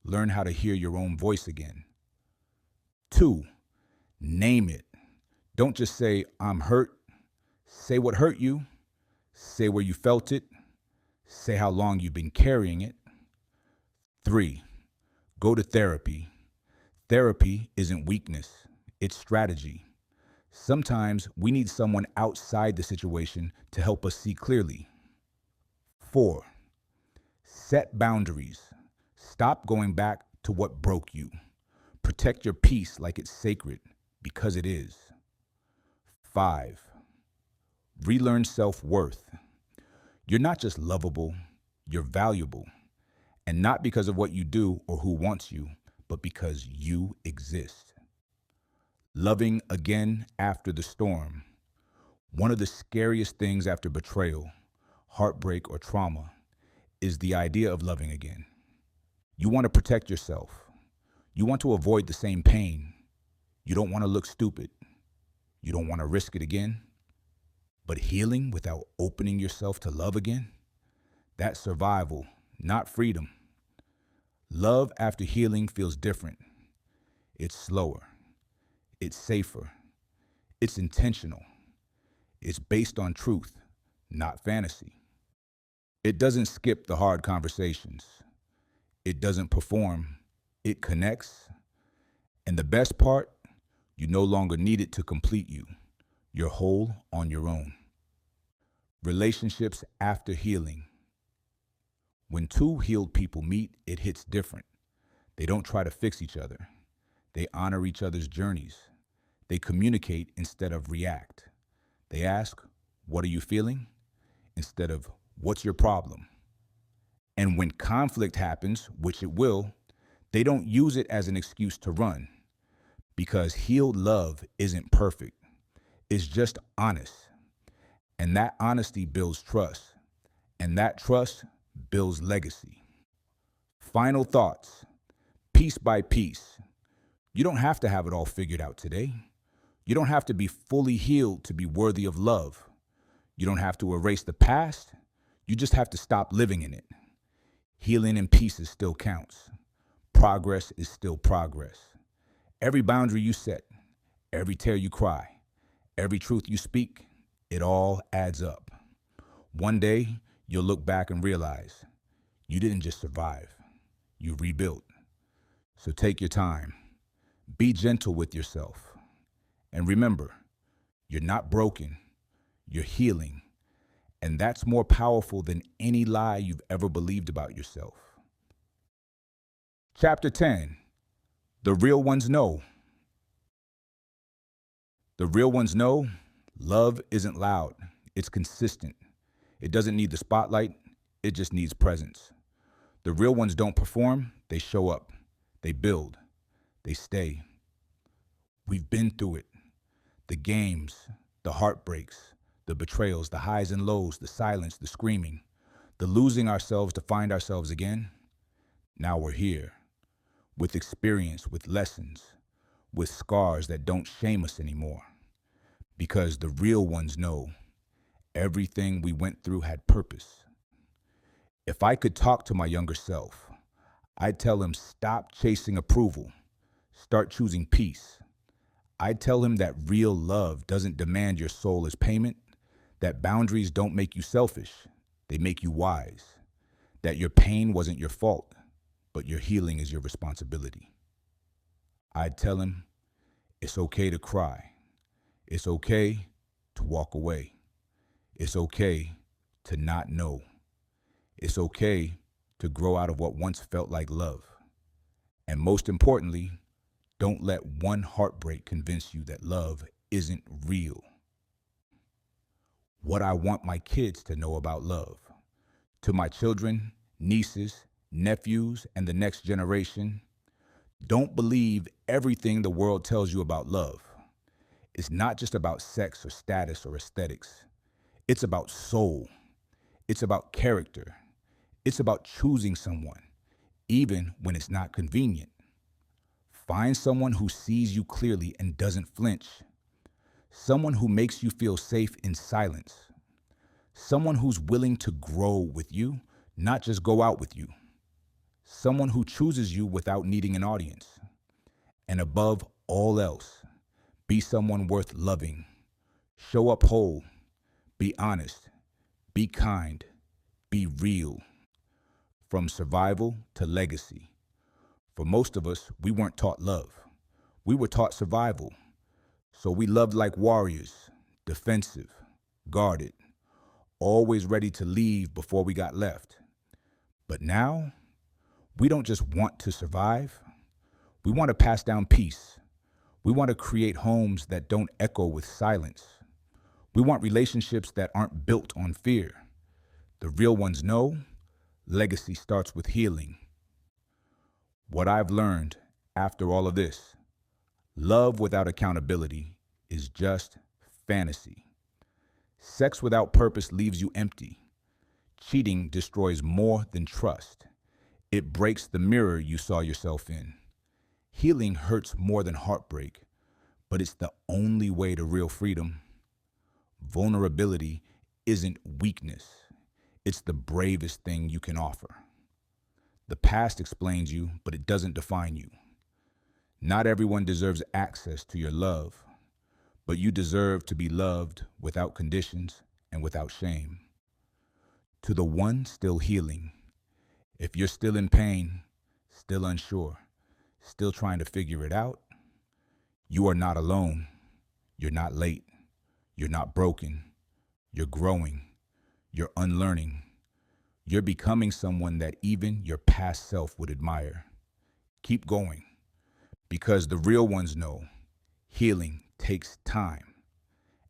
Learn how to hear your own voice again. 2, name it. Don't just say, I'm hurt. Say what hurt you. Say where you felt it. Say how long you've been carrying it. 3, go to therapy. Therapy isn't weakness. It's strategy. Sometimes we need someone outside the situation to help us see clearly. 4, set boundaries. Stop going back to what broke you. Protect your peace like it's sacred, because it is. 5, relearn self-worth. You're not just lovable, you're valuable. And not because of what you do or who wants you, but because you exist. Loving again after the storm. One of the scariest things after betrayal, heartbreak, or trauma is the idea of loving again. You want to protect yourself. You want to avoid the same pain. You don't want to look stupid. You don't want to risk it again. But healing without opening yourself to love again? That's survival, not freedom. Love after healing feels different. It's slower. It's safer. It's intentional. It's based on truth, not fantasy. It doesn't skip the hard conversations. It doesn't perform. It connects. And the best part, you no longer need it to complete you. You're whole on your own. Relationships after healing. When 2 healed people meet, it hits different. They don't try to fix each other. They honor each other's journeys. They communicate instead of react. They ask, "What are you feeling?" instead of, "What's your problem?" And when conflict happens, which it will, they don't use it as an excuse to run, because healed love isn't perfect. It's just honest. And that honesty builds trust. And that trust builds legacy. Final thoughts, piece by piece. You don't have to have it all figured out today. You don't have to be fully healed to be worthy of love. You don't have to erase the past. You just have to stop living in it. Healing in pieces still counts. Progress is still progress. Every boundary you set, every tear you cry, every truth you speak, it all adds up. One day, you'll look back and realize you didn't just survive, you rebuilt. So take your time. Be gentle with yourself. And remember, you're not broken, you're healing. And that's more powerful than any lie you've ever believed about yourself. Chapter 10, The Real Ones Know. The real ones know love isn't loud, it's consistent. It doesn't need the spotlight, it just needs presence. The real ones don't perform, they show up, they build, they stay. We've been through it. The games, the heartbreaks, the betrayals, the highs and lows, the silence, the screaming, the losing ourselves to find ourselves again. Now we're here, with experience, with lessons, with scars that don't shame us anymore. Because the real ones know everything we went through had purpose. If I could talk to my younger self, I'd tell him stop chasing approval, start choosing peace. I'd tell him that real love doesn't demand your soul as payment, that boundaries don't make you selfish, they make you wise, that your pain wasn't your fault, but your healing is your responsibility. I'd tell him it's okay to cry. It's okay to walk away. It's okay to not know. It's okay to grow out of what once felt like love. And most importantly, don't let one heartbreak convince you that love isn't real. What I want my kids to know about love. To my children, nieces, nephews, and the next generation, don't believe everything the world tells you about love. It's not just about sex or status or aesthetics. It's about soul. It's about character. It's about choosing someone, even when it's not convenient. Find someone who sees you clearly and doesn't flinch. Someone who makes you feel safe in silence. Someone who's willing to grow with you, not just go out with you. Someone who chooses you without needing an audience. And above all else, be someone worth loving. Show up whole. Be honest. Be kind. Be real. From survival to legacy. For most of us, we weren't taught love. We were taught survival. So we loved like warriors, defensive, guarded, always ready to leave before we got left. But now, we don't just want to survive. We want to pass down peace. We want to create homes that don't echo with silence. We want relationships that aren't built on fear. The real ones know legacy starts with healing. What I've learned after all of this, love without accountability is just fantasy. Sex without purpose leaves you empty. Cheating destroys more than trust. It breaks the mirror you saw yourself in. Healing hurts more than heartbreak, but it's the only way to real freedom. Vulnerability isn't weakness. It's the bravest thing you can offer. The past explains you, but it doesn't define you. Not everyone deserves access to your love, but you deserve to be loved without conditions and without shame. To the one still healing, if you're still in pain, still unsure, still trying to figure it out, you are not alone. You're not late. You're not broken. You're growing. You're unlearning. You're becoming someone that even your past self would admire. Keep going, because the real ones know healing takes time.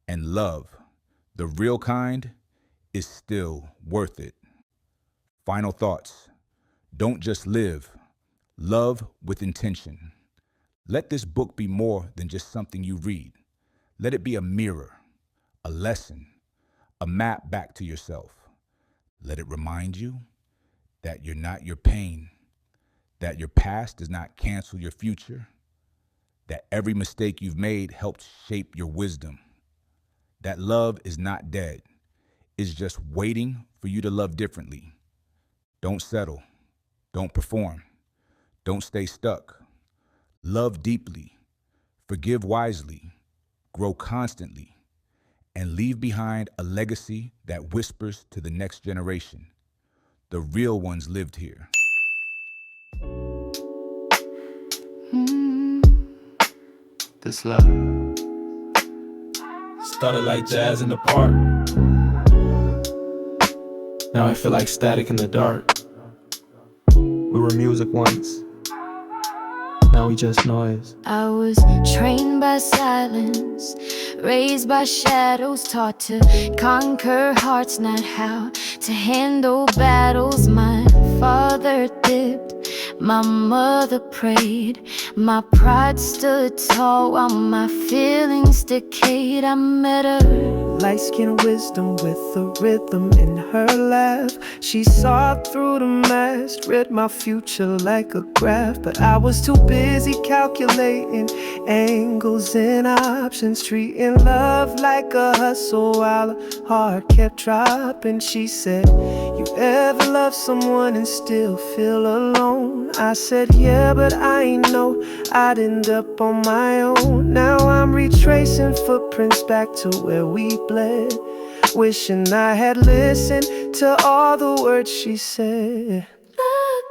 And love, the real kind, is still worth it. Final thoughts. Don't just live. Love with intention. Let this book be more than just something you read. Let it be a mirror, a lesson, a map back to yourself. Let it remind you that you're not your pain, that your past does not cancel your future, that every mistake you've made helped shape your wisdom, that love is not dead, it's just waiting for you to love differently. Don't settle, don't perform, don't stay stuck. Love deeply, forgive wisely, grow constantly, and leave behind a legacy that whispers to the next generation. The real ones lived here. This love started like jazz in the park. Now I feel like static in the dark. We were music once, now we just noise. I was trained by silence, raised by shadows, taught to conquer hearts, not how to handle battles. My father dipped, my mother prayed, my pride stood tall while my feelings decayed. I met her, light-skinned wisdom with a rhythm in her laugh. She saw through the mask, read my future like a graph. But I was too busy calculating angles and options, treating love like a hustle while her heart kept dropping. She said, "You ever love someone and still feel alone?" I said, "Yeah, but I ain't know I'd end up on my own." Now I'm retracing footprints back to where we bled, wishing I had listened to all the words she said.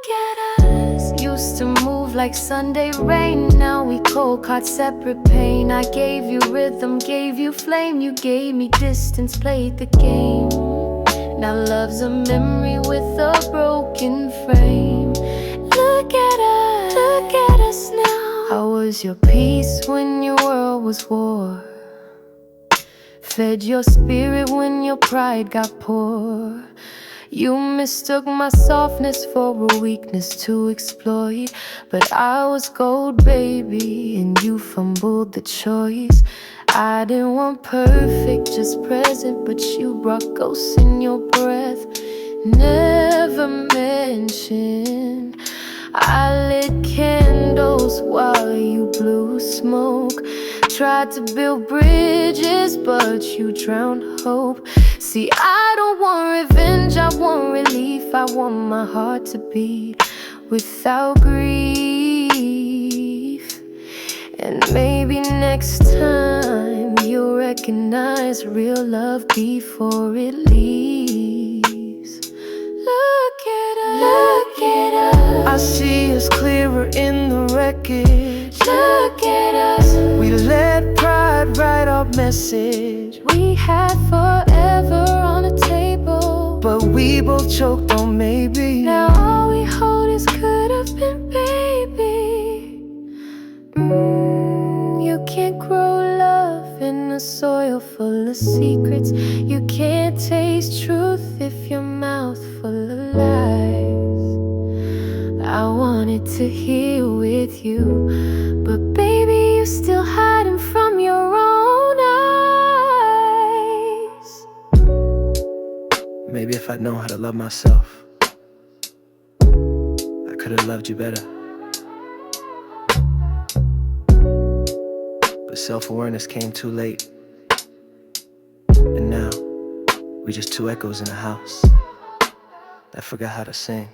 look at us. Used to move like Sunday rain, now we cold, caught separate pain. I gave you rhythm, gave you flame, you gave me distance, played the game. Now love's a memory with a broken frame. Look at us now. I was your peace when your world was war, fed your spirit when your pride got poor. You mistook my softness for a weakness to exploit, but I was gold, baby, and you fumbled the choice. I didn't want perfect, just present, but you brought ghosts in your breath. Never mentioned I lit candles while you blew smoke. Tried to build bridges, but you drowned hope. See, I don't want revenge, I want relief. I want my heart to beat without grief. And maybe next time you'll recognize real love before it leaves. Look at us. I see us clearer in the wreckage. Look at us. We let pride write our message, We had forever on the table, but we both choked on maybe. now all we hold is could have been, baby. You can't grow love in a soil full of secrets. You can't taste truth if your mouth full of lies. I wanted to heal with you, but baby, you're still hiding from your own eyes. Maybe if I'd known how to love myself, I could have loved you better. But self-awareness came too late, and now we're just two echoes in a house that forgot how to sing.